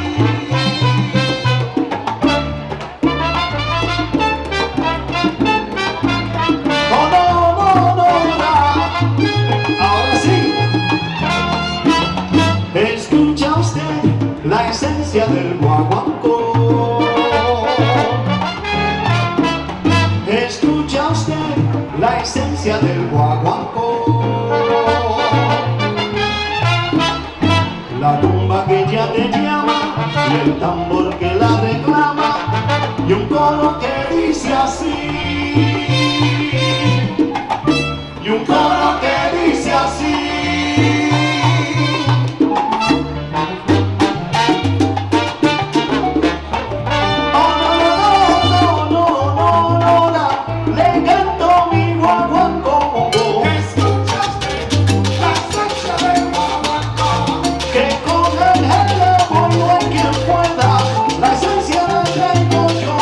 Ahora sí. Escucha usted la esencia del guaguancó. Escucha usted la esencia del guaguancó. La tumba que ya te llama y el tambor que la reclama y un coro que dice así. Y un coro que dice así. Oh, no, le canto mi guaguancó. Escucha usted la esencia del guaguancó. Que con el hello no hay quien pueda. La esencia la traigo yo.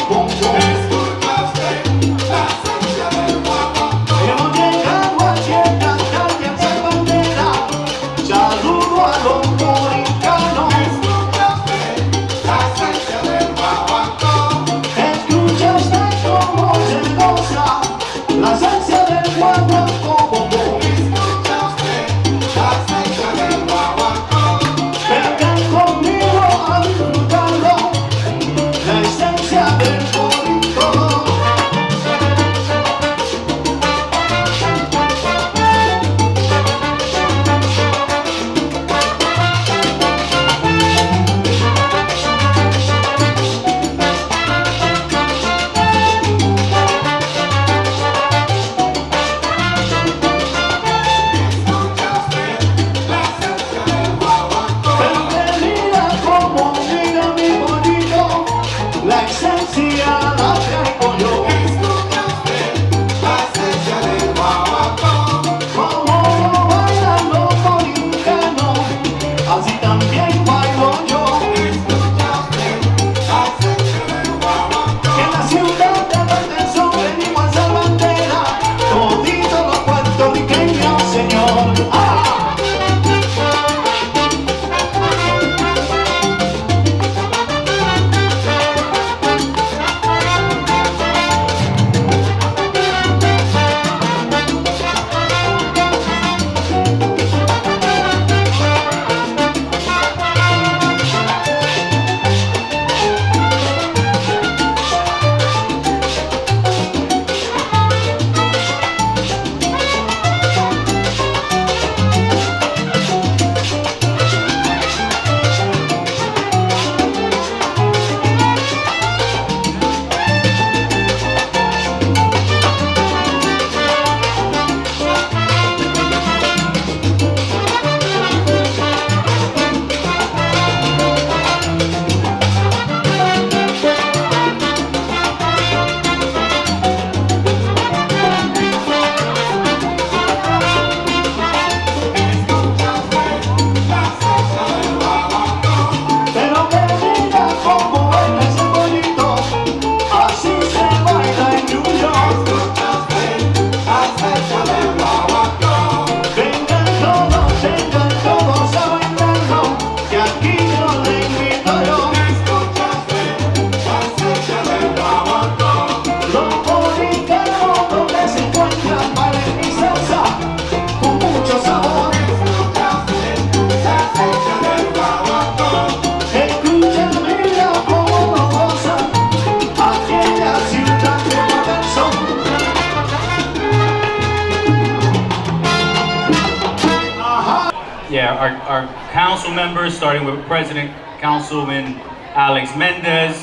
our council members, starting with President Councilman Alex Mendez,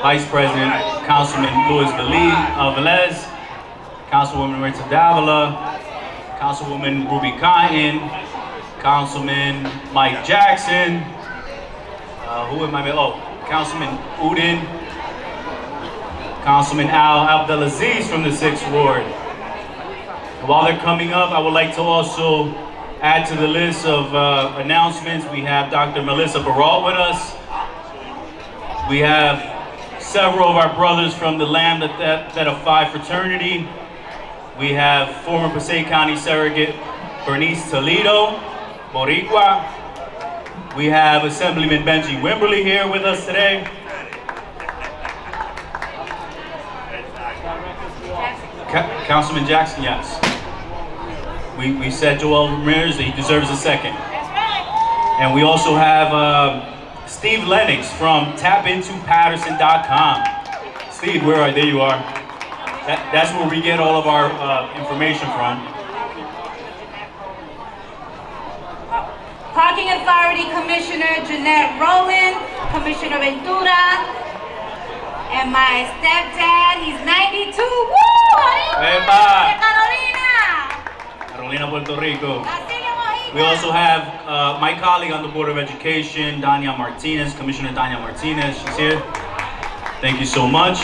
Vice President Councilman Luis Velez, Councilwoman Rita Davila, Councilwoman Ruby Cotton, Councilman Mike Jackson, who am I? Oh, Councilman Udin, Councilman Al Abdelaziz from the 6th Ward. While they're coming up, I would like to also add to the list of announcements. We have Dr. Melissa Barral with us. We have several of our brothers from the Lambda Theta Phi fraternity. We have former Passaic County Surrogate Bernice Toledo, Boricua. We have Assemblyman Benji Wimberly here with us today. Councilman Jackson, yes. We said Joel Ramirez, he deserves a second. And we also have Steve Lennox from tapintopatterson.com. Steve, where are you? There you are. That's where we get all of our information from. Parking Authority Commissioner Jeanette Rowland, Commissioner Ventura, and my stepdad, he's 92. Woo! Epa! Carolina! Carolina, Puerto Rico. We also have my colleague on the Board of Education, Dania Martinez, Commissioner Dania Martinez. She's here. Thank you so much.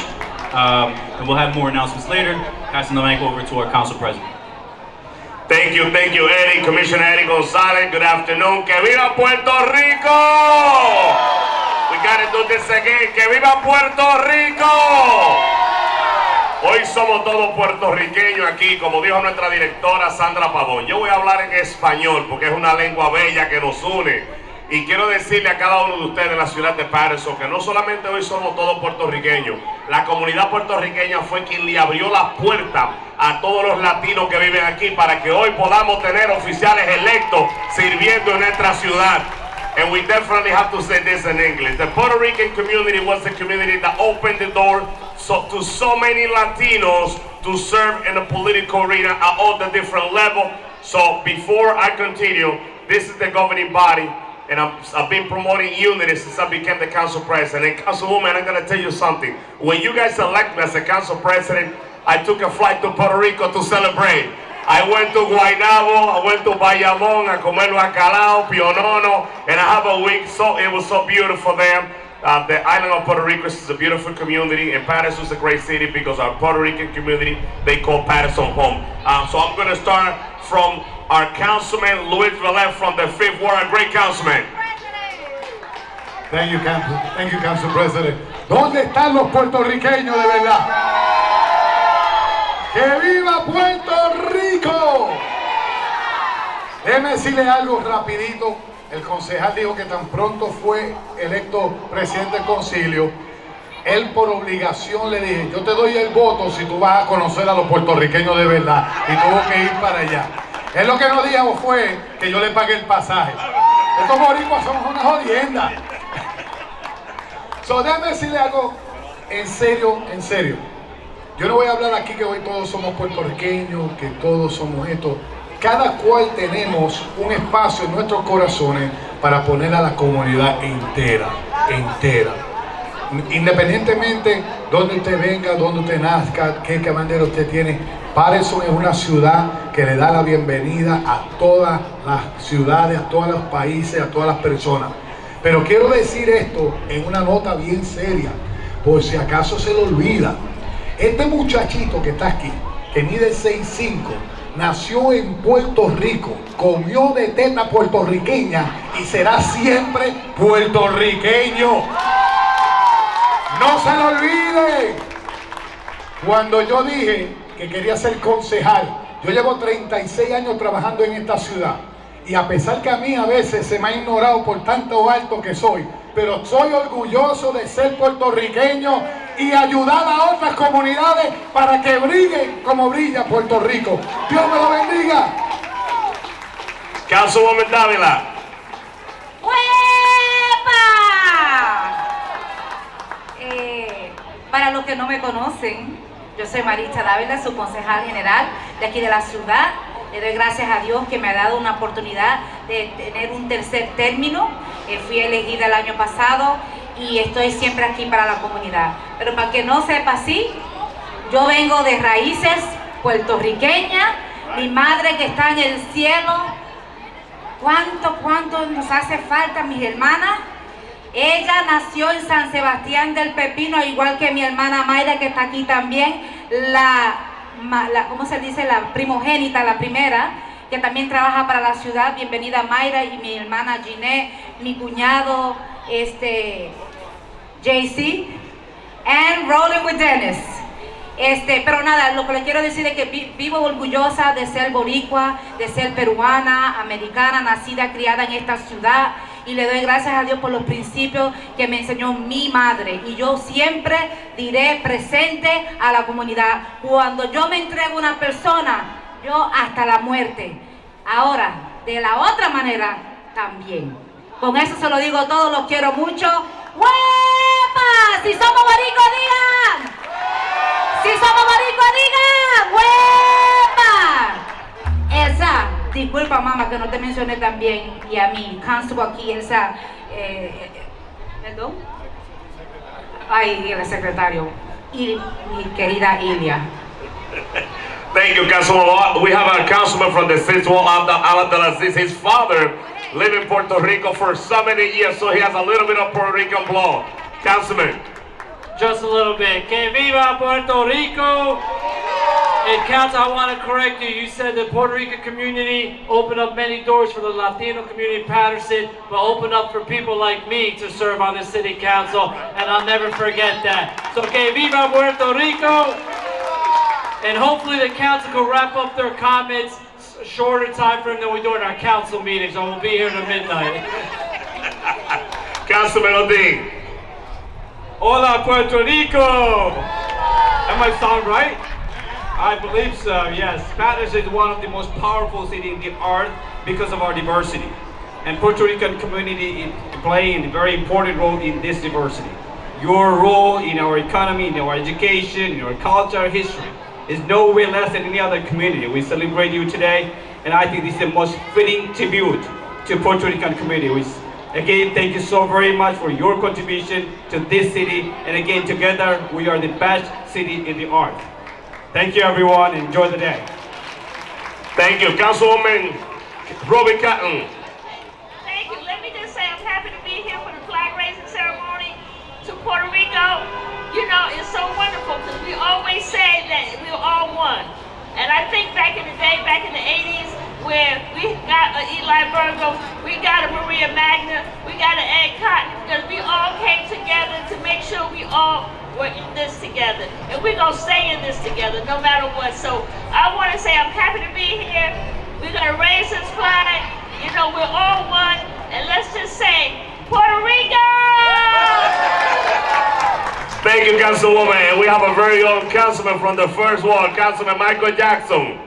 And we'll have more announcements later. Passing the mic over to our Council President. Thank you, Eddie. Commissioner Eddie Gonzalez, good afternoon. ¡Que viva Puerto Rico! We gotta do this again. ¡Que viva Puerto Rico! Hoy somos todos puertorriqueños aquí, como dijo nuestra directora Sandra Pabon. Yo voy a hablar en español porque es una lengua bella que nos une. Y quiero decirle a cada uno de ustedes en la ciudad de Paterson que no solamente hoy somos todos puertorriqueños, la comunidad puertorriqueña fue quien le abrió las puertas a todos los latinos que viven aquí para que hoy podamos tener oficiales electos sirviendo en nuestra ciudad. And we definitely have to say this in English. The Puerto Rican community was the community that opened the door to so many Latinos to serve in the political arena at all the different levels. So before I continue, this is the governing body. And I've been promoting unity since I became the council president. And Councilwoman, I'm going to tell you something. When you guys elect me as a council president, I took a flight to Puerto Rico to celebrate. I went to Guaynabo, I went to Bayamón, a comer bacalao, pionono, and I have a week. So it was so beautiful there. The island of Puerto Rico is a beautiful community, and Paterson is a great city because our Puerto Rican community, they call Paterson home. So I'm going to start from our councilman, Luis Velez from the 5th Ward, a great councilman. Thank you, Council President. ¿Dónde están los puertorriqueños de verdad? ¡Que viva Puerto Rico! Déjeme decirle algo rapidito. El concejal dijo que tan pronto fue electo presidente del concilio, él por obligación le dije, yo te doy el voto si tú vas a conocer a los puertorriqueños de verdad, y tuvo que ir para allá. Él lo que nos dijo fue que yo le pagué el pasaje. Estos boricuas somos una jodienda. So, déjame decirle algo en serio. Yo no voy a hablar aquí que hoy todos somos puertorriqueños, que todos somos esto. Cada cual tenemos un espacio en nuestros corazones para poner a la comunidad entera. Independientemente donde usted venga, donde usted nazca, qué bandera usted tiene, Paterson es una ciudad que le da la bienvenida a todas las ciudades, a todos los países, a todas las personas. Pero quiero decir esto en una nota bien seria, por si acaso se lo olvida. Este muchachito que está aquí, que mide 6'5", nació en Puerto Rico, comió de teta puertorriqueña y será siempre puertorriqueño. No se lo olviden. Cuando yo dije que quería ser concejal, yo llevo 36 años trabajando en esta ciudad y a pesar que a mí a veces se me ha ignorado por tanto alto que soy, pero soy orgulloso de ser puertorriqueño y ayudar a otras comunidades para que brillen como brilla Puerto Rico. Dios me lo bendiga. Councilwoman Dávila. Para los que no me conocen, yo soy Marita Dávila, su concejal general de aquí de la ciudad. Le doy gracias a Dios que me ha dado una oportunidad de tener un tercer término. Fui elegida el año pasado y estoy siempre aquí para la comunidad. Pero para que no sepa así, yo vengo de raíces puertorriqueñas. Mi madre que está en el cielo, ¿cuánto nos hace falta, mis hermanas? Ella nació en San Sebastián del Pepino, igual que mi hermana Mayra, que está aquí también, ¿cómo se dice? La primogénita, la primera, que también trabaja para la ciudad. Bienvenida Mayra, y mi hermana Ginette, mi cuñado, JC, and rolling with Dennis. Pero nada, lo que le quiero decir es que vivo orgullosa de ser boricua, de ser peruana, americana, nacida, criada en esta ciudad, y le doy gracias a Dios por los principios que me enseñó mi madre, y yo siempre diré presente a la comunidad. Cuando yo me entrego a una persona, yo hasta la muerte. Ahora, de la otra manera, también. Con eso se lo digo todo, los quiero mucho. ¡Huepa! Si somos boricuas, digan. Si somos boricuas, digan. ¡Huepa! Elsa, disculpa mamá que no te mencioné también, y a mi constable aquí, Elsa, perdón. Ay, el secretario. Y mi querida Ilia. Thank you, Councilman. We have a councilman from the sixth ward, Alejandro. His father lived in Puerto Rico for so many years, so he has a little bit of Puerto Rican blood. Councilman. Just a little bit. Que viva Puerto Rico! And Council, I want to correct you. You said the Puerto Rican community opened up many doors for the Latino community in Paterson, but opened up for people like me to serve on the City Council, and I'll never forget that. So que viva Puerto Rico! And hopefully the council can wrap up their comments a shorter time frame than we do in our council meetings, so we'll be here to midnight. Councilman Odin. Hola, Puerto Rico! Am I sound right? I believe so, yes. Paterson is one of the most powerful cities in the earth because of our diversity. And Puerto Rican community is playing a very important role in this diversity. Your role in our economy, in our education, in our culture, history is no way less than any other community. We celebrate you today, and I think this is the most fitting tribute to Puerto Rican community. Again, thank you so very much for your contribution to this city, and again, together, we are the best city in the earth. Thank you, everyone. Enjoy the day. Thank you, Councilwoman Robbie Cotton. Thank you. Let me just say I'm happy to be here for the flag raising ceremony to Puerto Rico. You know, it's so wonderful because we always say that we're all one. And I think back in the day, back in the 80s, where we got an Eli Virgo, we got a Maria Magna, we got an Ed Cotton, because we all came together to make sure we all were in this together. And we're going to stay in this together no matter what. So I want to say I'm happy to be here. We're going to raise this flag. You know, we're all one. And let's just say, Puerto Rico! Thank you, Councilwoman. And we have a very own councilman from the first ward, Councilman Michael Jackson.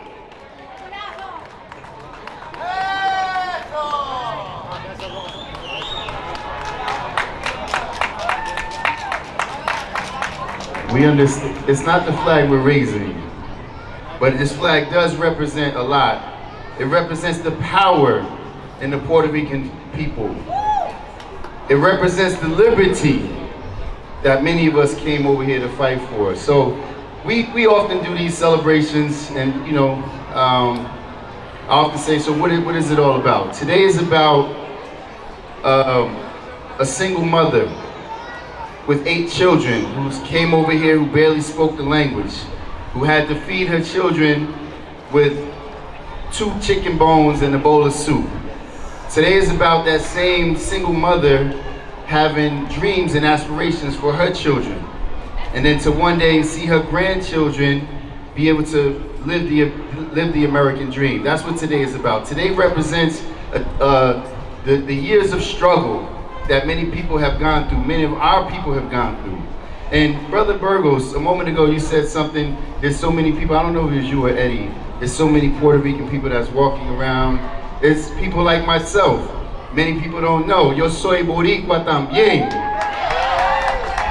We understand it's not the flag we're raising, but this flag does represent a lot. It represents the power in the Puerto Rican people. It represents the liberty that many of us came over here to fight for. So we often do these celebrations, and you know, I often say, so what is it all about? Today is about a single mother with 8 children who came over here who barely spoke the language, who had to feed her children with 2 chicken bones and a bowl of soup. Today is about that same single mother having dreams and aspirations for her children, and then to one day see her grandchildren be able to live the American dream. That's what today is about. Today represents the years of struggle that many people have gone through, many of our people have gone through. And Brother Burgos, a moment ago you said something, there's so many people, I don't know if it was you or Eddie, there's so many Puerto Rican people that's walking around. It's people like myself. Many people don't know. Yo soy boricua también.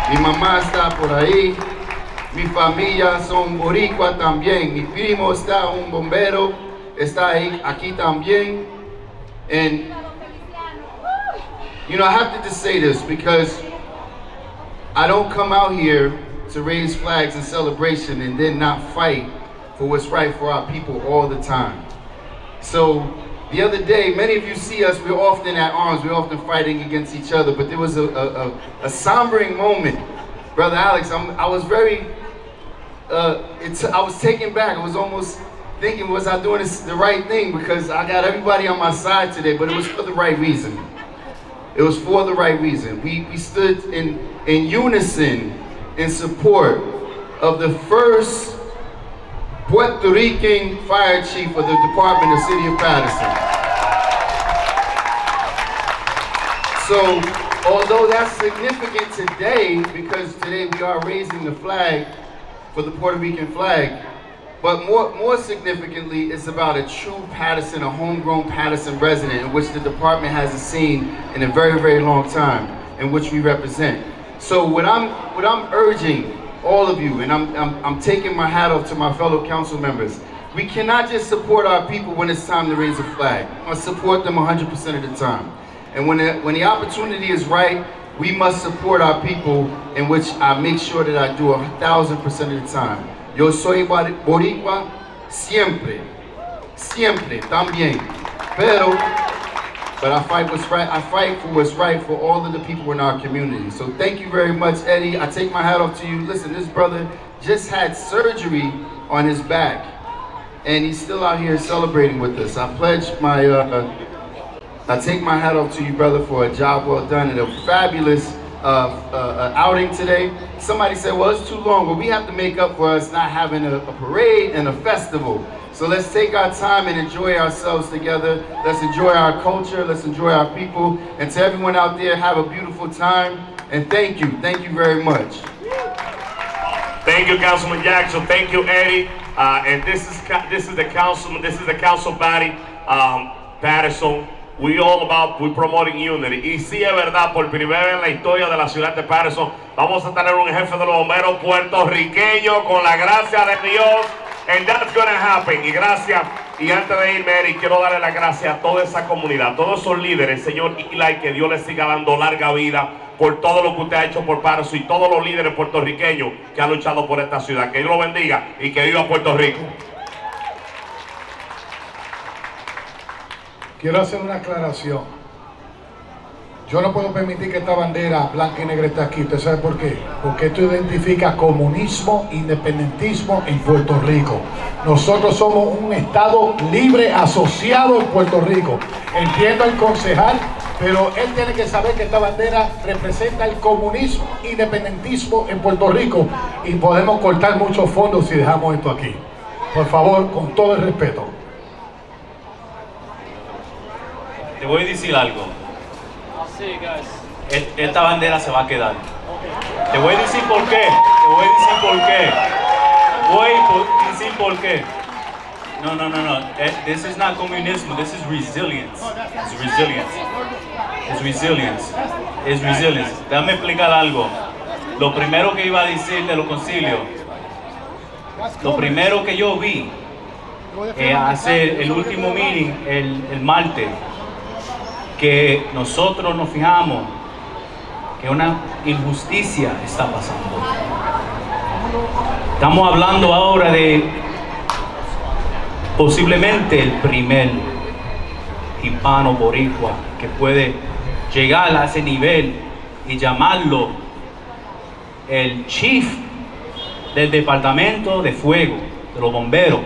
Mi mamá está por ahí. Mi familia son boricua también. Mi primo está un bombero está aquí también. And, you know, I have to just say this because I don't come out here to raise flags in celebration and then not fight for what's right for our people all the time. So the other day, many of you see us, we're often at arms, we're often fighting against each other, but there was a sombering moment. Brother Alex, I was very, I was taken back. I was almost thinking, was I doing the right thing? Because I got everybody on my side today, but it was for the right reason. It was for the right reason. We stood in unison in support of the first Puerto Rican fire chief of the Department of City of Paterson. So, although that's significant today, because today we are raising the flag for the Puerto Rican flag, but more significantly, it's about a true Paterson, a homegrown Paterson resident, in which the department hasn't seen in a very, very long time, in which we represent. So what I'm urging all of you, and I'm taking my hat off to my fellow council members, we cannot just support our people when it's time to raise a flag. We must support them 100% of the time. And when the opportunity is right, we must support our people, in which I make sure that I do 1,000% of the time. Yo soy boricua siempre, también. But I fight what's right. I fight for what's right for all of the people in our community. So thank you very much, Eddie. I take my hat off to you. Listen, this brother just had surgery on his back, and he's still out here celebrating with us. I pledge my, I take my hat off to you, brother, for a job well done and a fabulous outing today. Somebody said, well, it's too long, but we have to make up for us not having a parade and a festival. So let's take our time and enjoy ourselves together. Let's enjoy our culture. Let's enjoy our people. And to everyone out there, have a beautiful time. And thank you. Thank you very much. Thank you, Councilman Jackson. Thank you, Eddie. And this is the councilman. This is the council body, Paterson. We promoting unity. Y sí es verdad, por primera vez en la historia de la ciudad de Paterson, vamos a tener un jefe de los bomberos puertorriqueño con la gracia de Dios. And that's gonna happen. Y gracias. Y antes de irme, Eric, quiero darle las gracias a toda esa comunidad, todos esos líderes, señor Eli, que Dios les siga dando larga vida por todo lo que usted ha hecho por Paterson y todos los líderes puertorriqueños que han luchado por esta ciudad. Que Dios lo bendiga y que viva Puerto Rico. Quiero hacer una aclaración. Yo no puedo permitir que esta bandera blanca y negra esté aquí. ¿Usted sabe por qué? Porque esto identifica comunismo, independentismo en Puerto Rico. Nosotros somos un estado libre asociado en Puerto Rico. Entiendo al concejal, pero él tiene que saber que esta bandera representa el comunismo, independentismo en Puerto Rico. Y podemos cortar muchos fondos si dejamos esto aquí. Por favor, con todo el respeto. Te voy a decir algo. Esta bandera se va a quedar. Te voy a decir por qué. No. This is not communism. This is resilience. It's resilience. Déjame explicar algo. Lo primero que iba a decir de los concilios, lo primero que yo vi hacer el último meeting el martes, que nosotros nos fijamos que una injusticia está pasando. Estamos hablando ahora de posiblemente el primer hispano boricua que puede llegar a ese nivel y llamarlo el chief del departamento de fuego, de los bomberos.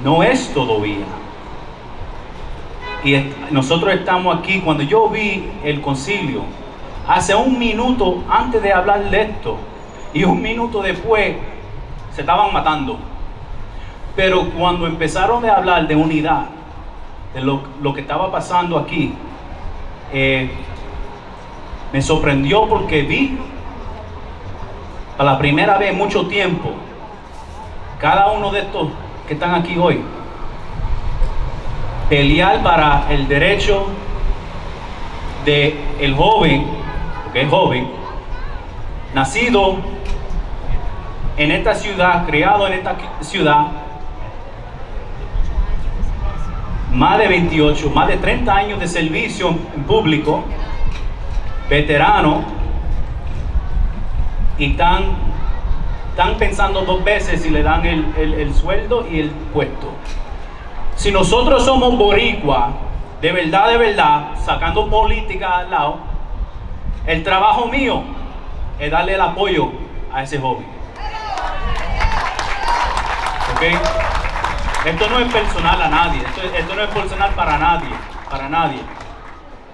No es todavía. Y nosotros estamos aquí. Cuando yo vi el concilio, hace un minuto antes de hablar de esto y un minuto después, se estaban matando. Pero cuando empezaron a hablar de unidad, de lo que estaba pasando aquí, me sorprendió porque vi, para la primera vez en mucho tiempo, cada uno de estos que están aquí hoy, pelear para el derecho de el joven, porque es joven, nacido en esta ciudad, criado en esta ciudad, más de 28, más de 30 años de servicio en público, veterano, y están pensando dos veces si le dan el sueldo y el puesto. Si nosotros somos boricua, de verdad, sacando política al lado, el trabajo mío es darle el apoyo a ese joven. ¿Ok? Esto no es personal a nadie, esto no es personal para nadie.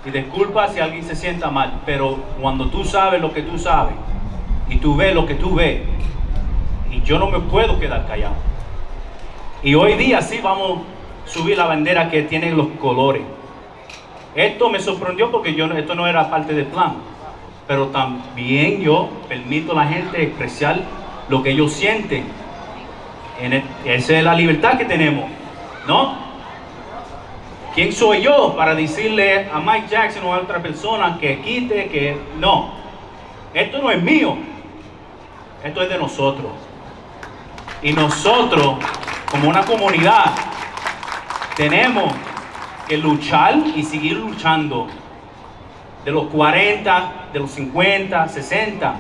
Y disculpa si alguien se sienta mal, pero cuando tú sabes lo que tú sabes, y tú ves lo que tú ves, y yo no me puedo quedar callado. Y hoy día sí vamos a subir la bandera que tiene los colores. Esto me sorprendió porque esto no era parte del plan, pero también yo permito a la gente expresar lo que ellos sienten. Esa es la libertad que tenemos, ¿no? ¿Quién soy yo para decirle a Mike Jackson o a otra persona que quite, que no? Esto no es mío, esto es de nosotros. Y nosotros, como una comunidad, tenemos que luchar y seguir luchando. De los 40, de los 50, 60,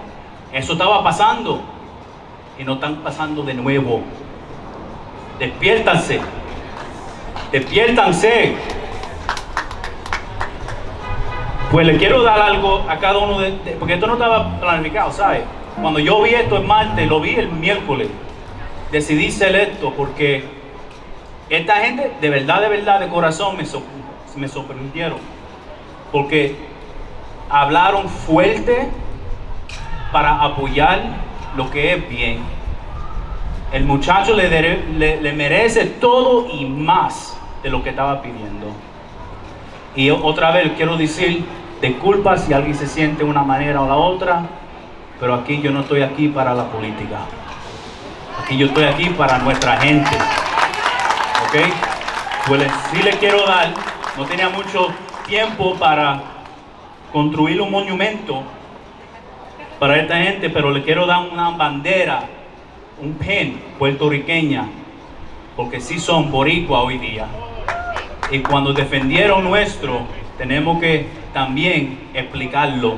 eso estaba pasando y no están pasando de nuevo. Despiértanse, despiértanse. Pues le quiero dar algo a cada uno porque esto no estaba planificado, ¿sabes? Cuando yo vi esto el martes, lo vi el miércoles, decidí ser esto porque esta gente de verdad, de corazón me sorprendieron, porque hablaron fuerte para apoyar lo que es bien. El muchacho le merece todo y más de lo que estaba pidiendo. Y otra vez quiero decir, disculpa si alguien se siente de una manera o la otra, pero aquí yo no estoy aquí para la política. Aquí yo estoy aquí para nuestra gente. ¿Ok? Pues sí le quiero dar, no tenía mucho tiempo para construir un monumento para esta gente, pero le quiero dar una bandera, un pin puertorriqueña, porque sí son boricua hoy día. Y cuando defendieron nuestro, tenemos que también explicarlo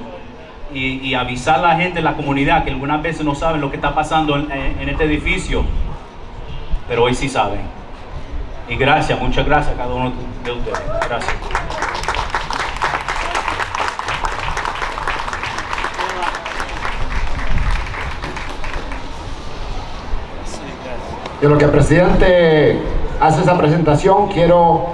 y avisar a la gente de la comunidad que algunas veces no saben lo que está pasando en este edificio, pero hoy sí saben. Y gracias, muchas gracias a cada uno de ustedes. Gracias. Y en lo que el presidente hace esa presentación, quiero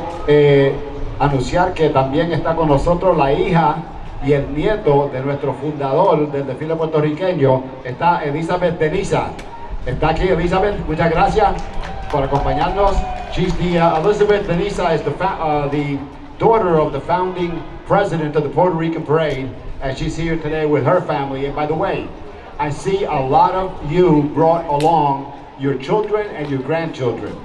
anunciar que también está con nosotros la hija y el nieto de nuestro fundador del desfile puertorriqueño. Está Elizabeth Denisa. Está aquí Elizabeth, muchas gracias por acompañarnos. She's Elizabeth Denisa is the daughter of the founding president of the Puerto Rican Parade, and she's here today with her family. And by the way, I see a lot of you brought along your children and your grandchildren.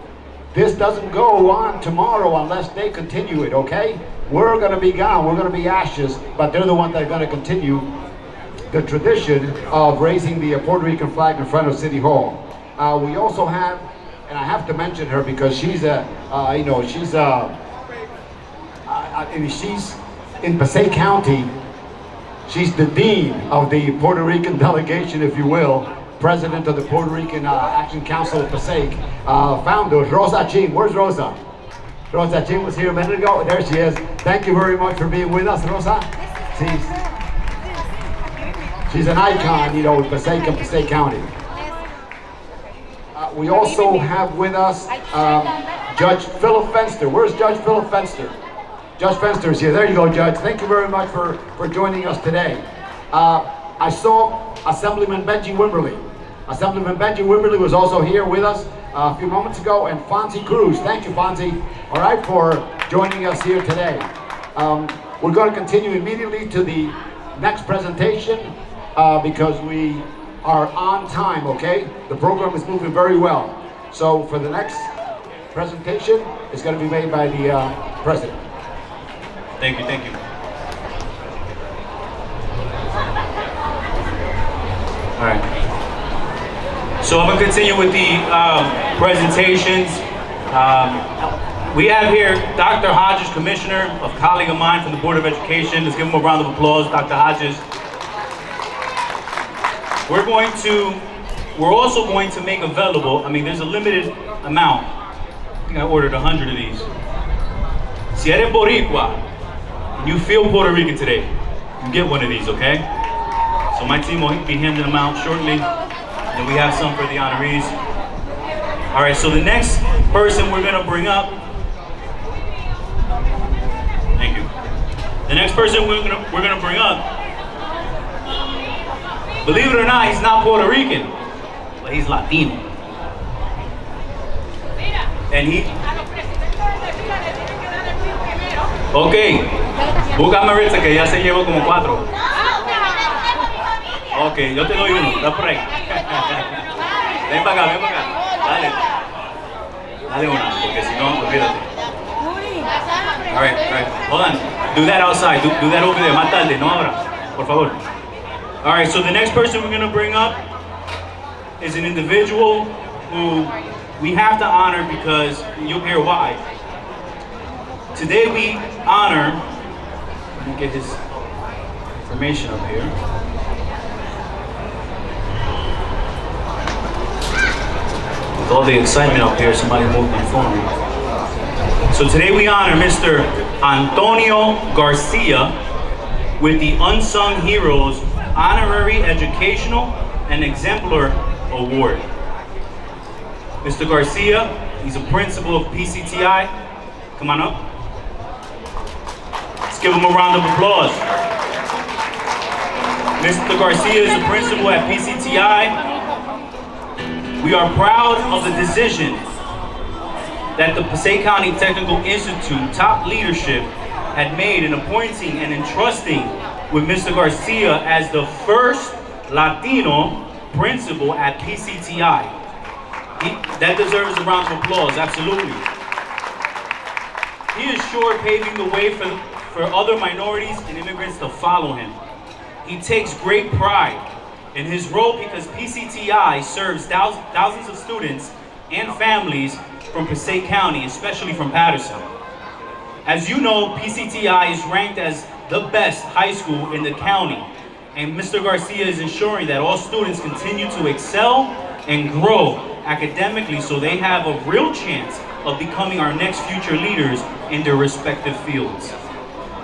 This doesn't go on tomorrow unless they continue it, okay? We're going to be gone, we're going to be ashes, but they're the ones that are going to continue the tradition of raising the Puerto Rican flag in front of City Hall. We also have, and I have to mention her because she's she's in Passaic County. She's the dean of the Puerto Rican delegation, if you will. President of the Puerto Rican Action Council of Passaic, founder Rosa Chin. Where's Rosa? Rosa Chin was here a minute ago. There she is. Thank you very much for being with us, Rosa. She's an icon, you know, with Passaic and Passaic County. We also have with us Judge Philip Fenster. Where's Judge Philip Fenster? Judge Fenster is here. There you go, Judge. Thank you very much for joining us today. I saw Assemblyman Benji Wimberly. Assemblyman Benji Wimberly was also here with us a few moments ago, and Fonzie Cruz. Thank you, Fonzie, all right, for joining us here today. We're going to continue immediately to the next presentation because we are on time, okay? The program is moving very well. So for the next presentation, it's going to be made by the President. Thank you, thank you. All right. So I'm gonna continue with the presentations. We have here Dr. Hodges, Commissioner, a colleague of mine from the Board of Education. Let's give him a round of applause, Dr. Hodges. We're also going to make available, there's a limited amount. I think I ordered 100 of these. Si eres Boricua, and you feel Puerto Rican today, you get one of these, okay? So my team will be handing them out shortly. And we have some for the honorees. All right, so the next person we're gonna bring up, thank you. The next person we're gonna bring up, believe it or not, he's not Puerto Rican, but he's Latino. And búscame ahorita que ya se llevó como 4. Ok, yo te doy uno, está por ahí. Ven para acá, Dale una, porque si no, olvídate. All right, hold on. Do that outside, do that over there, más tarde, no ahora, por favor. All right, so the next person we're going to bring up is an individual who we have to honor because you'll hear why. Today we honor, let me get his information up here. With all the excitement up here, somebody moved my phone. So today we honor Mr. Antonio Garcia with the Unsung Heroes Honorary Educational and Exemplar Award. Mr. Garcia, he's a principal of PCTI. Come on up. Let's give him a round of applause. Mr. Garcia is a principal at PCTI. We are proud of the decision that the Passaic County Technical Institute top leadership had made in appointing and entrusting with Mr. Garcia as the first Latino principal at PCTI. That deserves a round of applause, absolutely. He is sure paving the way for other minorities and immigrants to follow him. He takes great pride in his role because PCTI serves thousands of students and families from Passaic County, especially from Paterson. As you know, PCTI is ranked as the best high school in the county, and Mr. Garcia is ensuring that all students continue to excel and grow academically so they have a real chance of becoming our next future leaders in their respective fields.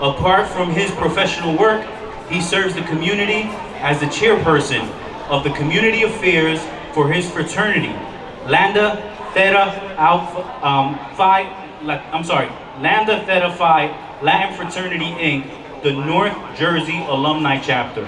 Apart from his professional work, he serves the community as the chairperson of the community affairs for his fraternity, Lambda Theta Phi Latin Fraternity Inc., the North Jersey Alumni Chapter.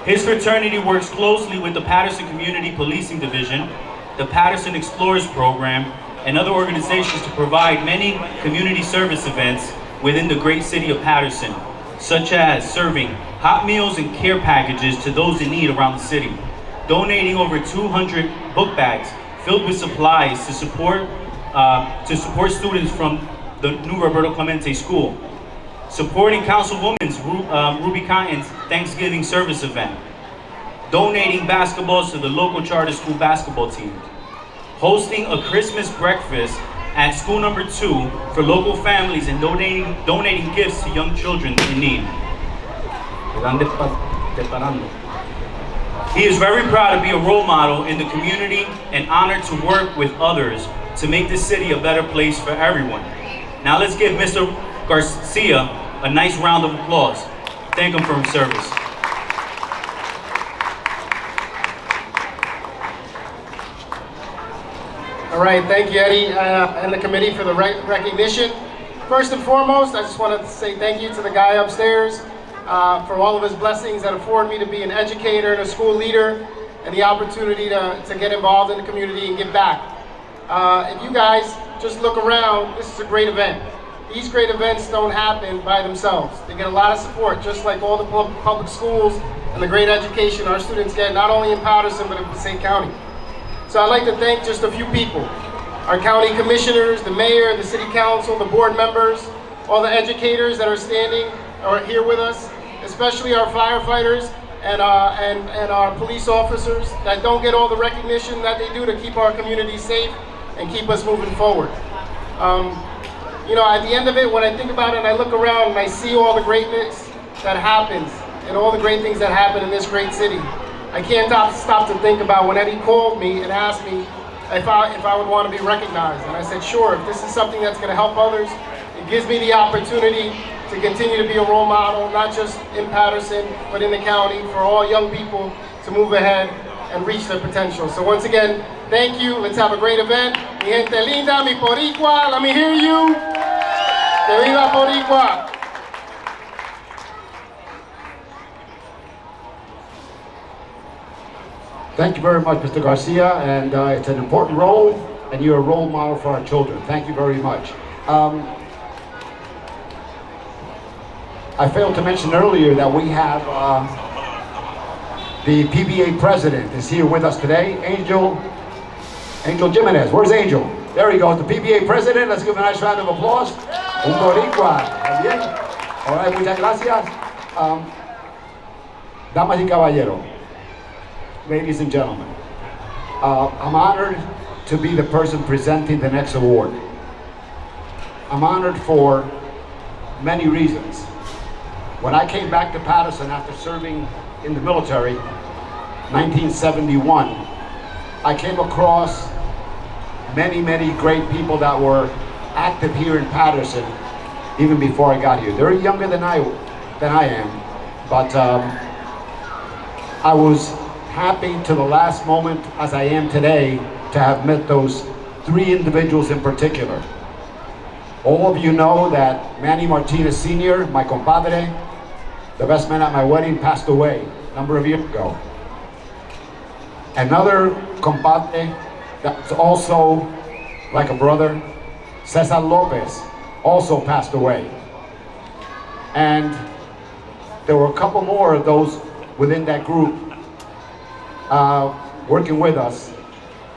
His fraternity works closely with the Paterson Community Policing Division, the Paterson Explorers Program, and other organizations to provide many community service events within the great city of Paterson, such as serving hot meals and care packages to those in need around the city, donating over 200 book bags filled with supplies to support students from the new Roberto Clemente School, supporting Councilwoman's Ruby Cotton's Thanksgiving service event, donating basketballs to the local charter school basketball team, hosting a Christmas breakfast at school number 2 for local families, and donating gifts to young children in need. He is very proud to be a role model in the community and honored to work with others to make this city a better place for everyone. Now let's give Mr. Garcia a nice round of applause. Thank him for his service. All right, thank you, Eddie, and the committee for the recognition. First and foremost, I just wanted to say thank you to the guy upstairs for all of his blessings that afford me to be an educator and a school leader and the opportunity to get involved in the community and give back. If you guys just look around, this is a great event. These great events don't happen by themselves. They get a lot of support, just like all the public schools and the great education our students get, not only in Paterson, but in Passaic County. So I'd like to thank just a few people. Our county commissioners, the mayor, the city council, the board members, all the educators that are standing or here with us, especially our firefighters and our police officers that don't get all the recognition that they do to keep our community safe and keep us moving forward. You know, at the end of it, when I think about it and I look around and I see all the greatness that happens and all the great things that happen in this great city, I can't stop to think about when Eddie called me and asked me if I would want to be recognized. And I said, sure, if this is something that's going to help others, it gives me the opportunity to continue to be a role model, not just in Paterson, but in the county, for all young people to move ahead and reach their potential. So once again, thank you. Let's have a great event. Mi gente linda, mi Boricua, let me hear you. Que viva Boricua. Thank you very much, Mr. Garcia, and it's an important role, and you're a role model for our children. Thank you very much. I failed to mention earlier that we have the PBA president is here with us today, Angel Jimenez. Where's Angel? There he goes, the PBA president. Let's give him a nice round of applause. Un boricua. Bien. All right, muchas gracias. Damas y caballeros, ladies and gentlemen, I'm honored to be the person presenting the next award. I'm honored for many reasons. When I came back to Paterson after serving in the military, 1971, I came across many, many great people that were active here in Paterson even before I got here. They're younger than I am, but I was happy to the last moment, as I am today, to have met those three individuals in particular. All of you know that Manny Martinez Sr., my compadre, the best man at my wedding, passed away a number of years ago. Another compadre that's also like a brother, Cesar Lopez, also passed away. And there were a couple more of those within that group working with us.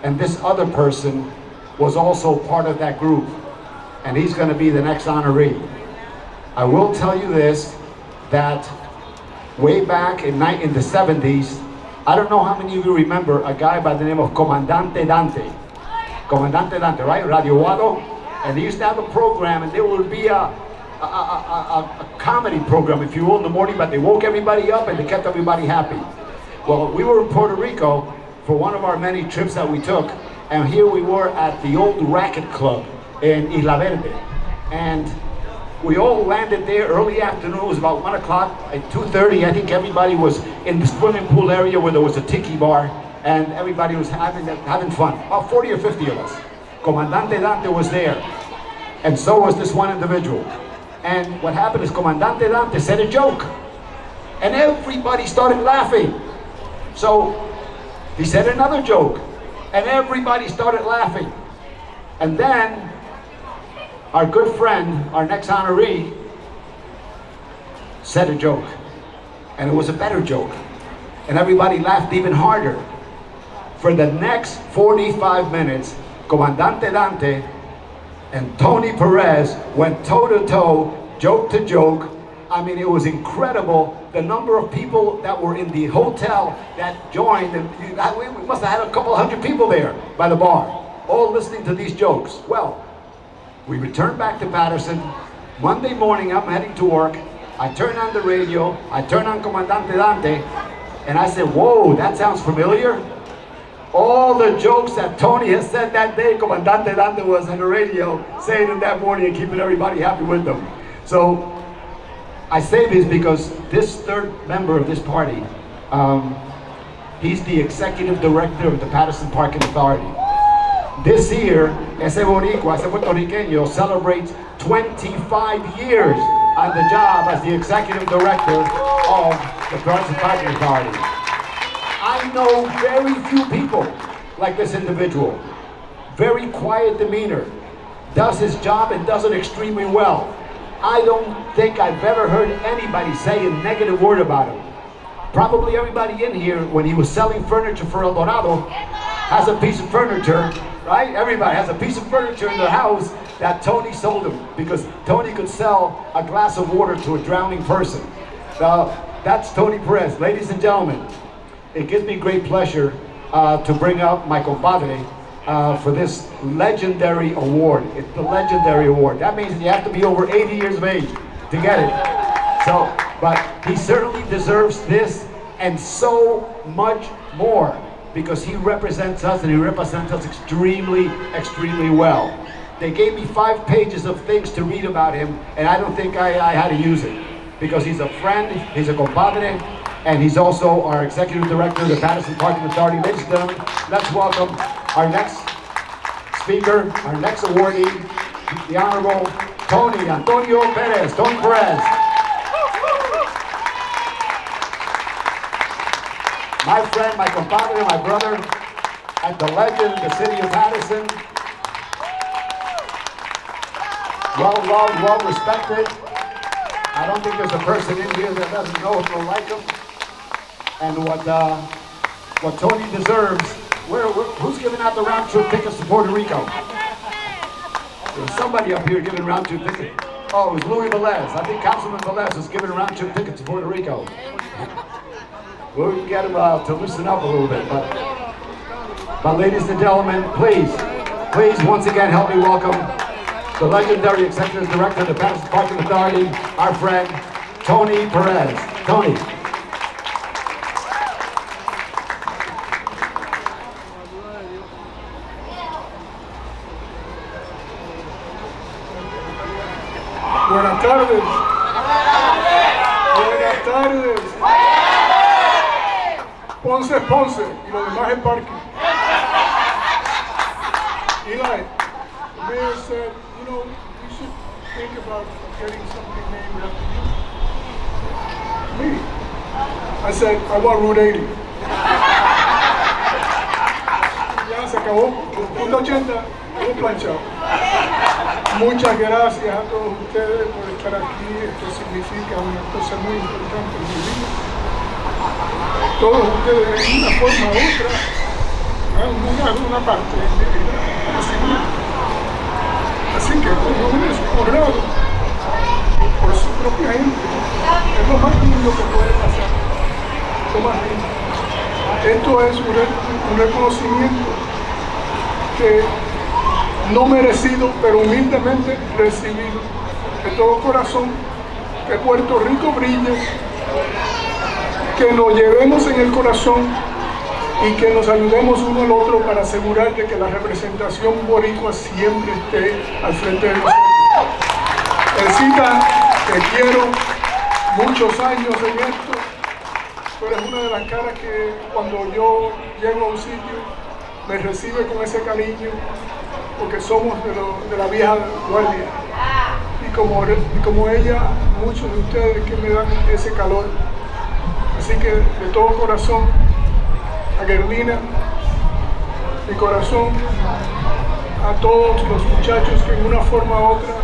And this other person was also part of that group. And he's going to be the next honoree. I will tell you this, that way back in the 70s, I don't know how many of you remember a guy by the name of Comandante Dante. Comandante Dante, right? Radio Wado. And he used to have a program, and there would be a comedy program, if you will, in the morning, but they woke everybody up and they kept everybody happy. Well, we were in Puerto Rico for one of our many trips that we took, and here we were at the old racket club in Isla Verde. And we all landed there early afternoon. It was about 1 o'clock. At 2:30, I think everybody was in the swimming pool area where there was a tiki bar, and everybody was having fun. About 40 or 50 of us. Comandante Dante was there, and so was this one individual. And what happened is Comandante Dante said a joke, and everybody started laughing. So he said another joke, and everybody started laughing. And then our good friend, our next honoree, said a joke, and it was a better joke, and everybody laughed even harder. For the next 45 minutes, Comandante Dante and Tony Perez went toe-to-toe, joke to joke. I mean, it was incredible, the number of people that were in the hotel that joined, and we must have had a couple hundred people there by the bar, all listening to these jokes. Well, we returned back to Paterson. Monday morning, I'm heading to work. I turn on the radio, I turn on Comandante Dante, and I said, whoa, that sounds familiar. All the jokes that Tony has said that day, Comandante Dante was on the radio saying them that morning and keeping everybody happy with them. So I say this because this third member of this party, he's the executive director of the Paterson Parking Authority. This year, ese boricua, ese puertorriqueño, celebrates 25 years on the job as the executive director of the Paterson Parking Authority. I know very few people like this individual. Very quiet demeanor, does his job and does it extremely well. I don't think I've ever heard anybody say a negative word about him. Probably everybody in here, when he was selling furniture for El Dorado, has a piece of furniture, right? Everybody has a piece of furniture in their house that Tony sold him, because Tony could sell a glass of water to a drowning person. Now, that's Tony Perez. Ladies and gentlemen, it gives me great pleasure to bring up my compadre, for this legendary award. It's the legendary award. That means you have to be over 80 years of age to get it. So, but he certainly deserves this and so much more because he represents us and he represents us extremely, extremely well. They gave me 5 pages of things to read about him, and I don't think I had to use it because he's a friend, he's a compadre, and he's also our executive director of the Paterson Parking Authority. Ladies and gentlemen, let's welcome our next speaker, our next awardee, the Honorable Tony Antonio Perez, Tony Perez. My friend, my compadre, my brother, and the legend in the city of Paterson. Well loved, well respected. I don't think there's a person in here that doesn't know him or like him. And what Tony deserves. Who's giving out the round trip tickets to Puerto Rico? There's somebody up here giving round trip tickets. Oh, it was Louis Velez. I think Councilman Velez is giving round trip tickets to Puerto Rico. We'll get him to loosen up a little bit. But ladies and gentlemen, please, once again, help me welcome the legendary Executive Director of the Paterson Parking Authority, our friend, Tony Perez. Tony. Buenas tardes. Buenas tardes. Ponce es Ponce y lo demás es parque. Eli, the mayor said, you know, we should think about getting something named after you. Me. I said, I want Route 80. Ya se acabó. Punto 80, hemos planchado. Muchas gracias a todos ustedes por estar aquí. Esto significa una cosa muy importante en mi vida. Todos ustedes, de una forma u otra, han una parte de mi vida. Así que cuando uno es honrado por su propia gente, es lo más lindo que puede pasar. Lo más lindo. Esto es un reconocimiento que no merecido, pero humildemente recibido. De todo corazón, que Puerto Rico brille, que nos llevemos en el corazón y que nos ayudemos uno al otro para asegurar de que la representación boricua siempre esté al frente de nosotros. Elcita, te quiero, muchos años en esto, pero es una de las caras que cuando yo llego a un sitio me recibe con ese cariño, porque somos de la vieja guardia. Y como ella, muchos de ustedes que me dan ese calor. Así que de todo corazón, a Gerlina, mi corazón, a todos los muchachos que en una forma u otra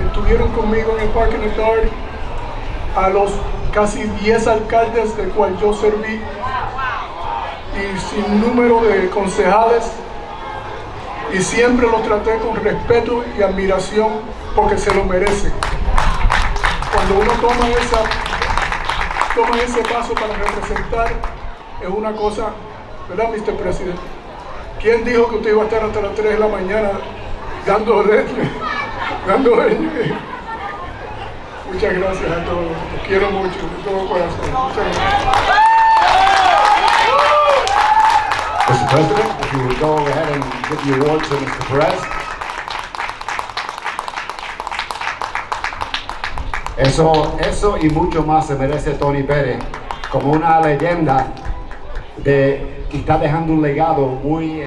estuvieron conmigo en el Parking Authority, a los casi 10 alcaldes del cual yo serví y sin número de concejales, y siempre los traté con respeto y admiración porque se lo merecen. Cuando uno toma ese paso para representar, es una cosa, ¿verdad, Mr. President? ¿Quién dijo que usted iba a estar hasta las 3 de la mañana dando leche? Muchas gracias a todos, los quiero mucho, de todo corazón. Muchas gracias. Mr. President, if you would go ahead and give the award to Mr. Perez. Eso y mucho más se merece Tony Pérez, como una leyenda que está dejando un legado muy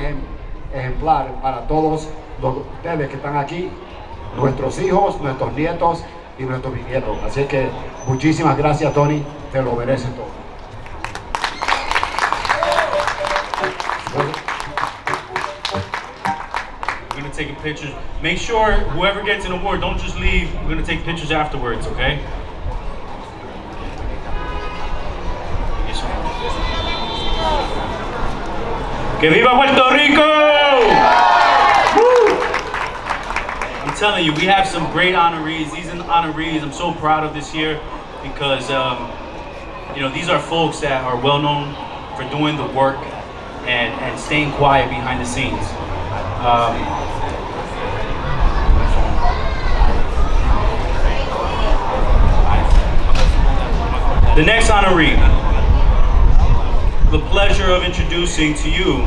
ejemplar para todos ustedes que están aquí, nuestros hijos, nuestros nietos y nuestros bisnietos. Así que muchísimas gracias, Tony, te lo mereces todo. We're going to take pictures. Make sure whoever gets an award, don't just leave. We're going to take pictures afterwards, okay? ¡Que viva Puerto Rico! Woo! I'm telling you, we have some great honorees. These honorees, I'm so proud of this year because, you know, these are folks that are well known for doing the work and staying quiet behind the scenes. The next honoree, the pleasure of introducing to you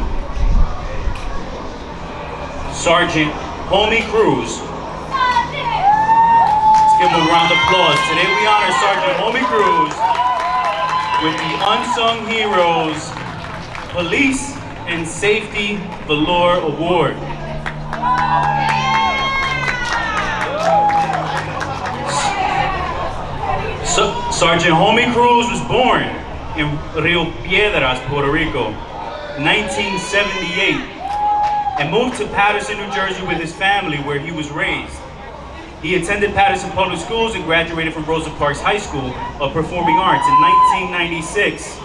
Sergeant Hommy Cruz. Let's give him a round of applause. Today we honor Sergeant Hommy Cruz with the Unsung Heroes Police and Safety Valor Award. Sergeant Hommy Cruz was born in Rio Piedras, Puerto Rico, 1978, and moved to Paterson, New Jersey with his family where he was raised. He attended Paterson Public Schools and graduated from Rosa Parks High School of Performing Arts in 1996.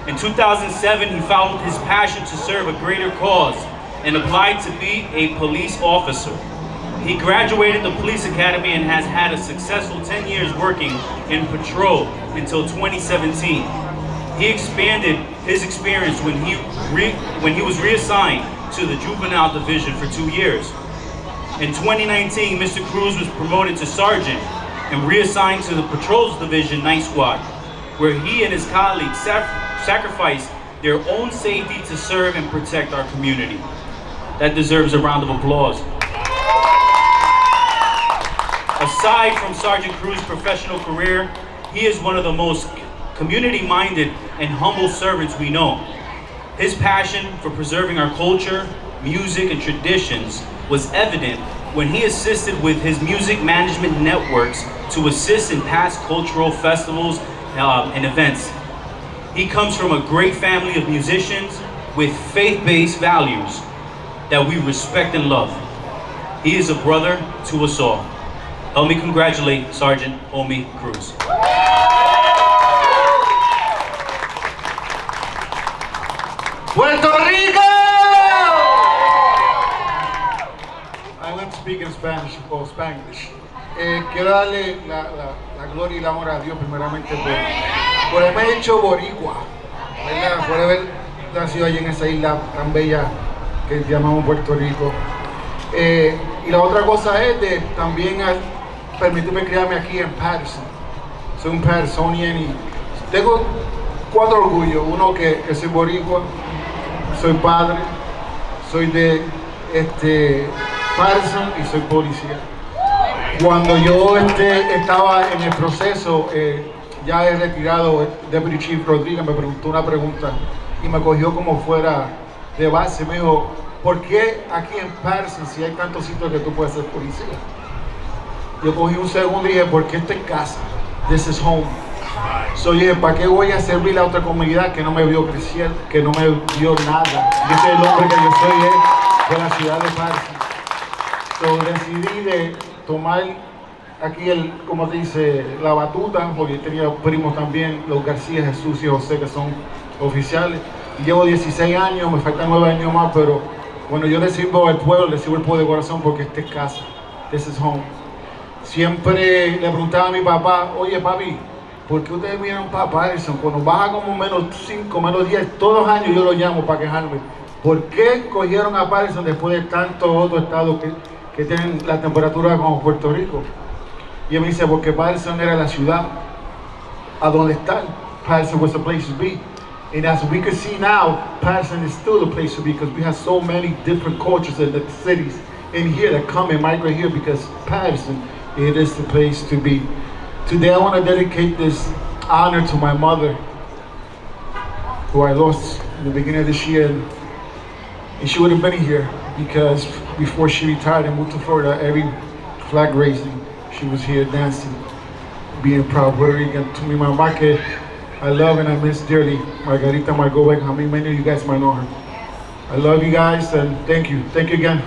In 2007, he followed his passion to serve a greater cause and applied to be a police officer. He graduated the police academy and has had a successful 10 years working in patrol until 2017. He expanded his experience when he was reassigned to the juvenile division for 2 years. In 2019, Mr. Cruz was promoted to sergeant and reassigned to the patrols division night squad, where he and his colleagues sacrificed their own safety to serve and protect our community. That deserves a round of applause. Aside from Sergeant Cruz's professional career, he is one of the most community-minded and humble servants we know. His passion for preserving our culture, music, and traditions was evident when he assisted with his music management networks to assist in past cultural festivals and events. He comes from a great family of musicians with faith-based values that we respect and love. He is a brother to us all. Help me congratulate Sergeant Hommy Cruz. Puerto Rico! I want to speak in Spanish or Spanglish. Quiero darle la gloria y la honra a Dios primeramente por haberme hecho boricua, ¿verdad? Por haber nacido allí en esa isla tan bella que llamamos Puerto Rico. Y la otra cosa es de también permitirme criarme aquí en Paterson. Soy un Patersonian y tengo 4 orgullos. Uno que soy boricua, soy padre, soy de Paterson y soy policía. Cuando yo estaba en el proceso, ya he retirado, el Deputy Chief Rodríguez me preguntó una pregunta y me cogió como fuera de base. Me dijo, ¿por qué aquí en Paterson si hay tantos sitios que tú puedes ser policía? Yo cogí un segundo y dije, porque esta es casa. This is home. So dije, ¿para qué voy a servir a otra comunidad que no me vio crecer, que no me dio nada? Yo soy el hombre que yo soy de la ciudad de Paterson. So decidí de tomar aquí como te dice, la batuta, porque tenía primos también, los Garcia, Jesús y José, que son oficiales. Y llevo 16 años, me faltan 9 años más, pero bueno, yo le sirvo al pueblo, le sirvo al pueblo de corazón porque esta es casa. This is home. Siempre le preguntaba a mi papá, oye papi, ¿por qué ustedes vinieron para Paterson? Cuando baja como menos 5, menos 10, todos los años yo lo llamo para quejarme. ¿Por qué cogieron a Paterson después de tantos otros estados que tienen la temperatura como Puerto Rico? Y él me dice, porque Paterson era la ciudad a donde están. Paterson was the place to be. And as we can see now, Paterson is still the place to be because we have so many different cultures in the cities in here that come and migrate here because Paterson, it is the place to be. Today I want to dedicate this honor to my mother, who I lost in the beginning of this year. And she would have been here because before she retired and moved to Florida, every flag raising, she was here dancing, being proud Puerto Rican. To me, my mama, I love and I miss dearly, Margarita Margot Benjamin. Many of you guys might know her. I love you guys and thank you. Thank you again.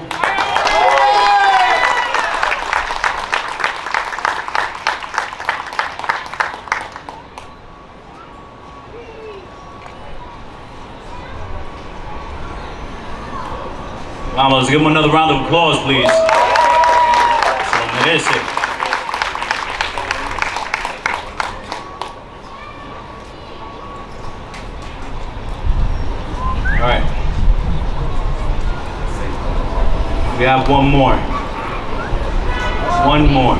Vamos, let's give him another round of applause, please. Se lo merece. We have one more. One more.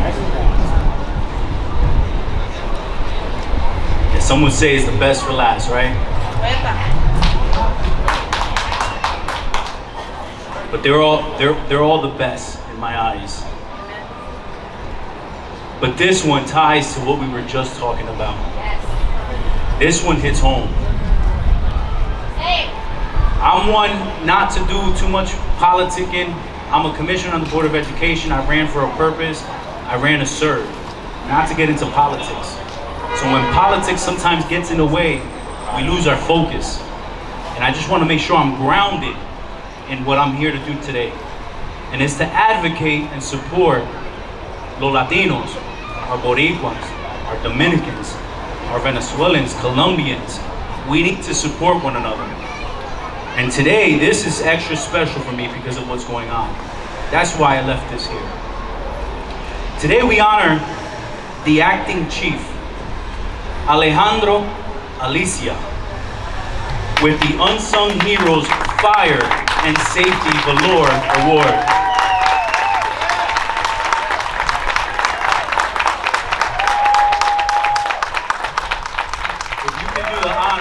Yeah, some would say it's the best for last, right? But they're all the best in my eyes. But this one ties to what we were just talking about. This one hits home. I'm one not to do too much politicking. I'm a commissioner on the Board of Education. I ran for a purpose. I ran to serve, not to get into politics. So when politics sometimes gets in the way, we lose our focus. And I just want to make sure I'm grounded in what I'm here to do today. And it's to advocate and support los Latinos, our Boricuas, our Dominicans, our Venezuelans, Colombians. We need to support one another. And today, this is extra special for me because of what's going on. That's why I left this here. Today we honor the acting chief, Alejandro Alicea, with the Unsung Heroes Fire and Safety Valor Award.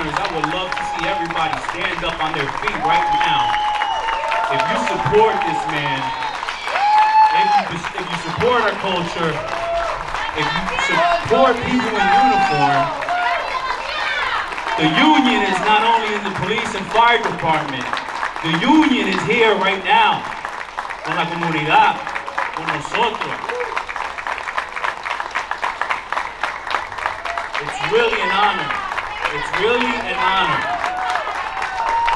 I would love to see everybody stand up on their feet right now. If you support this man, if you support our culture, if you support people in uniform, the union is not only in the police and fire department, the union is here right now, con la comunidad, con nosotros. It's really an honor. It's really an honor.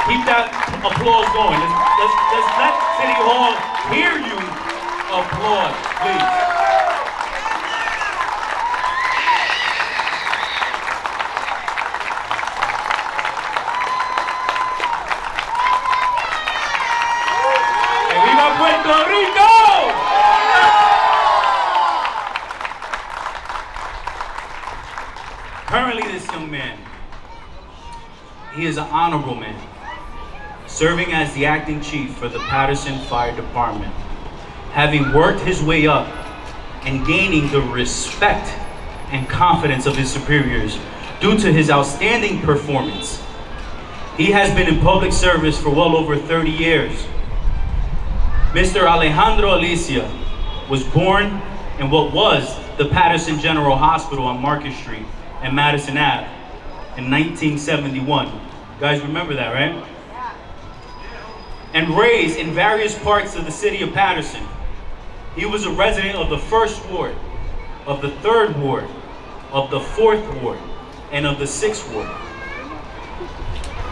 Keep that applause going. Let's let City Hall hear you applaud, please. ¡Que viva Puerto Rico! Currently, this young man, he is an honorable man, serving as the acting chief for the Paterson Fire Department, having worked his way up and gaining the respect and confidence of his superiors due to his outstanding performance. He has been in public service for well over 30 years. Mr. Alejandro Alicea was born in what was the Paterson General Hospital on Market Street and Madison Ave in 1971. You guys remember that, right? And raised in various parts of the city of Paterson. He was a resident of the 1st Ward, of the 3rd Ward, of the 4th Ward, and of the 6th Ward.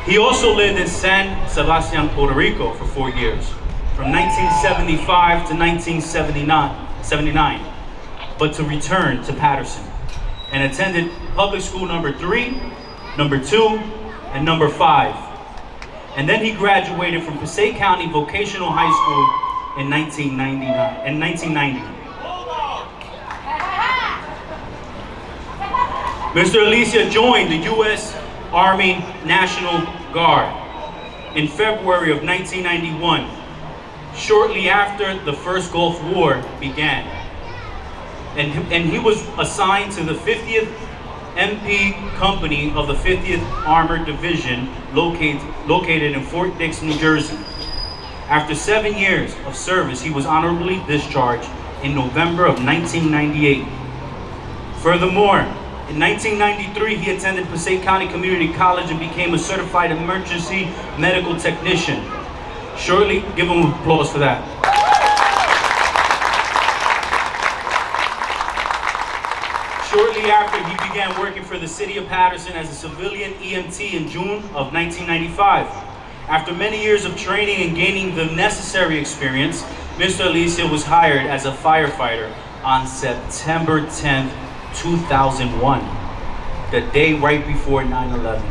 He also lived in San Sebastian, Puerto Rico for 4 years, from 1975 to 1979, but to return to Paterson, and attended public school number 3, number 2, and number 5. And then he graduated from Passaic County Vocational High School in 1990. Mr. Alicea joined the U.S. Army National Guard in February of 1991, shortly after the First Gulf War began. And he was assigned to the 50th MP Company of the 50th Armored Division located in Fort Dix, New Jersey. After 7 years of service, he was honorably discharged in November of 1998. Furthermore, in 1993, he attended Passaic County Community College and became a certified emergency medical technician. Shortly, give him applause for that. Shortly after, he began working for the city of Paterson as a civilian EMT in June of 1995. After many years of training and gaining the necessary experience, Mr. Alicea was hired as a firefighter on September 10th, 2001, the day right before 9/11.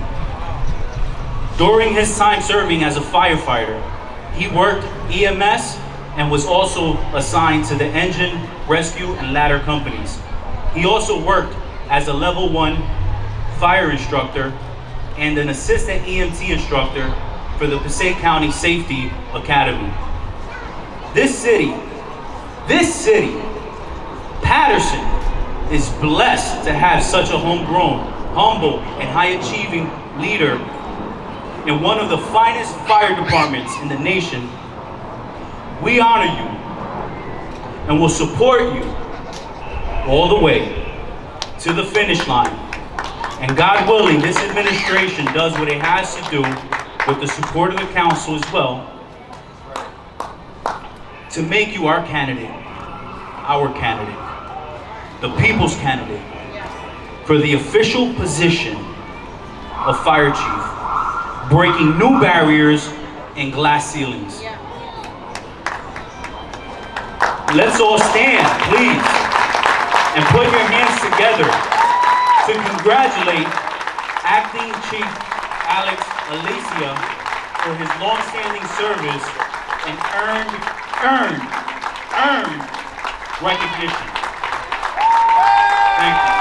During his time serving as a firefighter, he worked EMS and was also assigned to the engine, rescue, and ladder companies. He also worked as a level 1 fire instructor and an assistant EMT instructor for the Passaic County Safety Academy. This city, Paterson, is blessed to have such a homegrown, humble, and high-achieving leader in one of the finest fire departments in the nation. We honor you and will support you all the way to the finish line. And God willing, this administration does what it has to do with the support of the council as well to make you our candidate, the people's candidate for the official position of fire chief, breaking new barriers and glass ceilings. Let's all stand, please, and put your hands together to congratulate Acting Chief Alicea for his long-standing service and earned recognition. Thank you.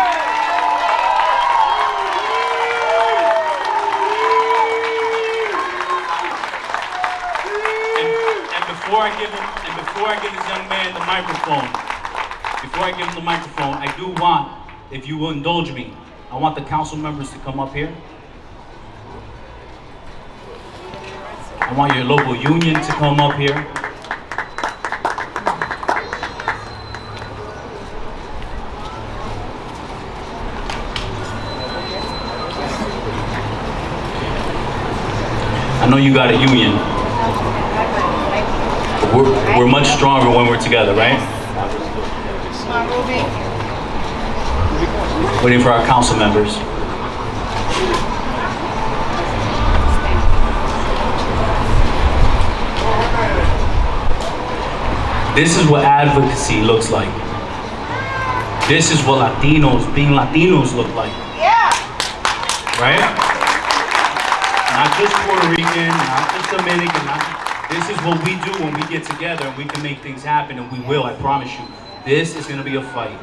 And before I give this young man the microphone, I do want, if you will indulge me, I want the council members to come up here. I want your local union to come up here. I know you got a union, but we're much stronger when we're together, right? Waiting for our council members. This is what advocacy looks like. This is what being Latinos look like. Right? Not just Puerto Rican, not just Dominican. This is what we do when we get together and we can make things happen, and we will, I promise you. This is going to be a fight.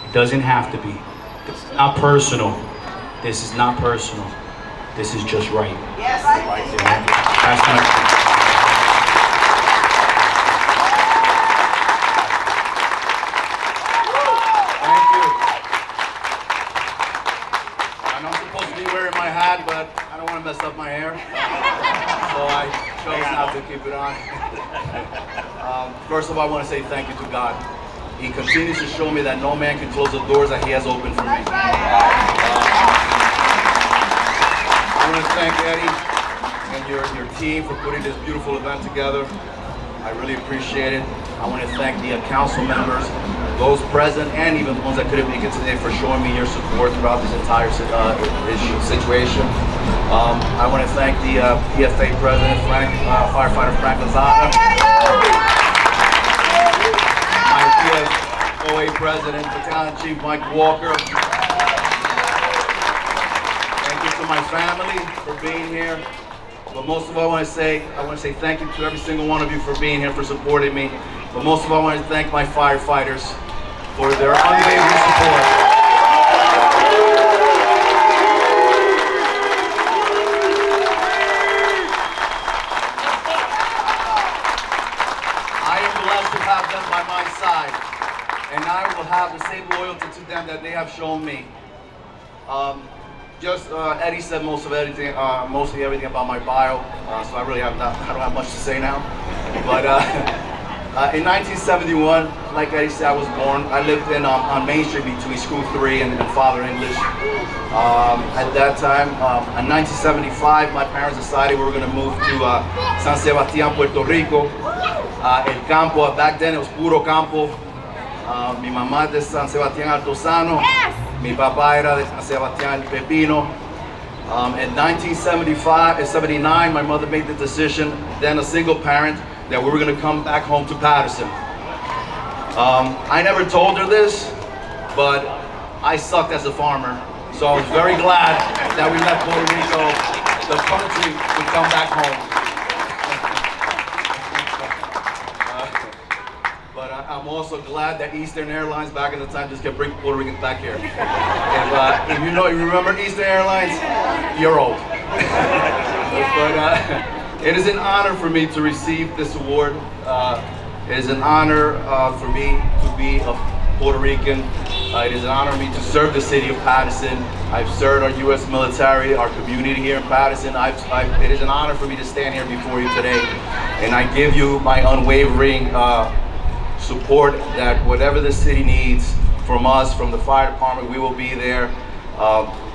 It doesn't have to be. It's not personal. This is not personal. This is just right. That's my... But I don't want to mess up my hair, so I chose not to keep it on. First of all, I want to say thank you to God. He continues to show me that no man can close the doors that He has opened for me. I want to thank Eddie and your team for putting this beautiful event together. I really appreciate it. I want to thank the council members, those present, and even the ones that couldn't make it today for showing me your support throughout this entire situation. I want to thank the PFA President, Firefighter Frank Lozada, my PFOA President, Battalion Chief Mike Walker. Thank you to my family for being here. But most of all, I want to say thank you to every single one of you for being here, for supporting me. But most of all, I want to thank my firefighters for their unwavering support. I am blessed to have them by my side, and I will have the same loyalty to them that they have shown me. Eddie said mostly everything about my bio, so I don't have much to say now. But in 1971, like Eddie said, I was born. I lived on Main Street between School 3 and Father English. At that time, in 1975, my parents decided we were going to move to San Sebastián, Puerto Rico. El campo, back then it was puro campo. Mi mamá de San Sebastián Altozano. Mi papá era de San Sebastián El Pepino. In 1979, my mother made the decision, then a single parent, that we were going to come back home to Paterson. I never told her this, but I sucked as a farmer. So I was very glad that we left Puerto Rico, the country, to come back home. But I'm also glad that Eastern Airlines back in the time just kept bringing Puerto Ricans back here. If you remember Eastern Airlines, you're old. But It is an honor for me to receive this award. It is an honor for me to be a Puerto Rican. It is an honor for me to serve the city of Paterson. I've served our U.S. military, our community here in Paterson. It is an honor for me to stand here before you today. And I give you my unwavering support that whatever the city needs from us, from the fire department, we will be there.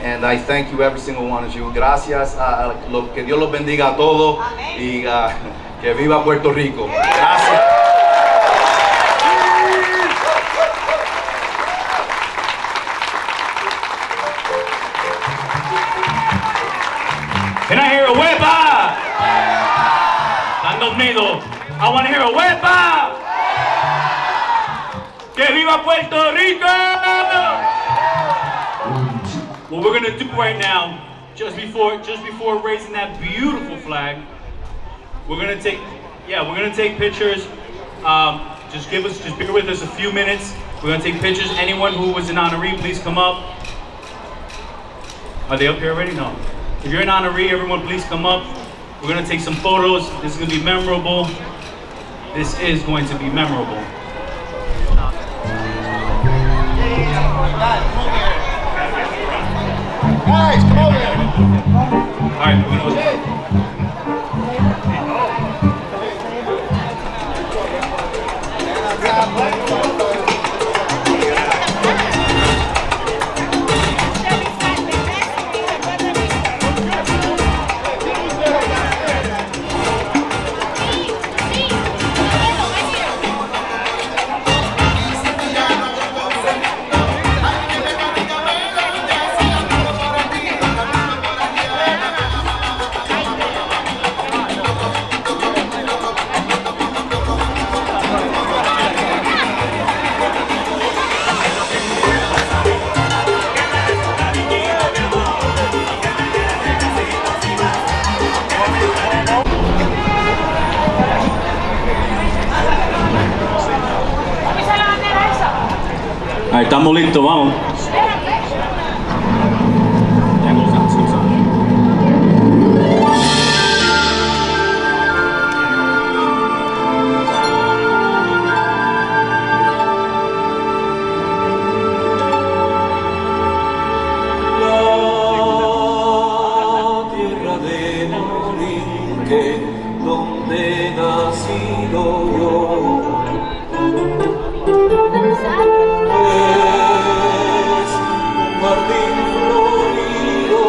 And I thank you, every single one of you. Gracias. Que Dios los bendiga a todos. Y que viva Puerto Rico. Gracias. Can I hear a huepa? Están dormidos. I want to hear a huepa. Que viva Puerto Rico! What we're gonna do right now, just before raising that beautiful flag, we're gonna take pictures. Just bear with us a few minutes. We're gonna take pictures. Anyone who was an honoree, please come up. Are they up here already? No. If you're an honoree, everyone please come up. We're gonna take some photos. This is gonna be memorable. This is going to be memorable. Guys, come over here. All right, we're gonna Ahí estamos listos, vamos. Donde nacido yo. Jardín florido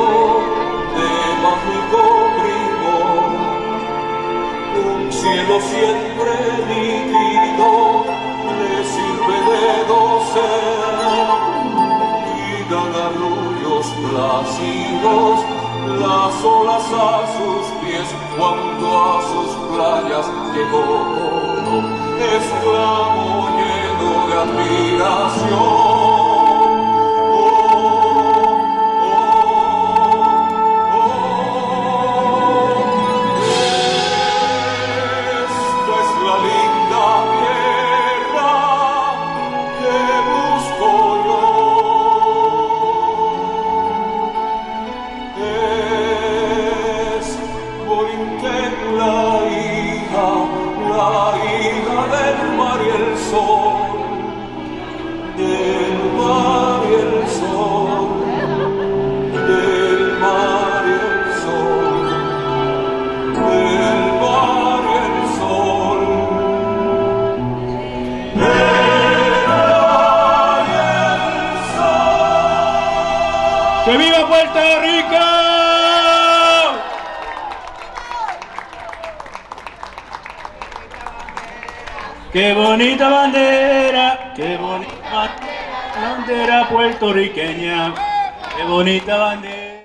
de mágico primor, un cielo siempre nítido le sirve de dosel y dan arrullos plácidos las olas a sus pies, cuando a sus playas llegó, exclamo lleno de admiración. ¡Que viva Puerto Rico! ¡Qué bonita bandera! ¡Qué bonita bandera puertorriqueña! ¡Qué bonita bandera!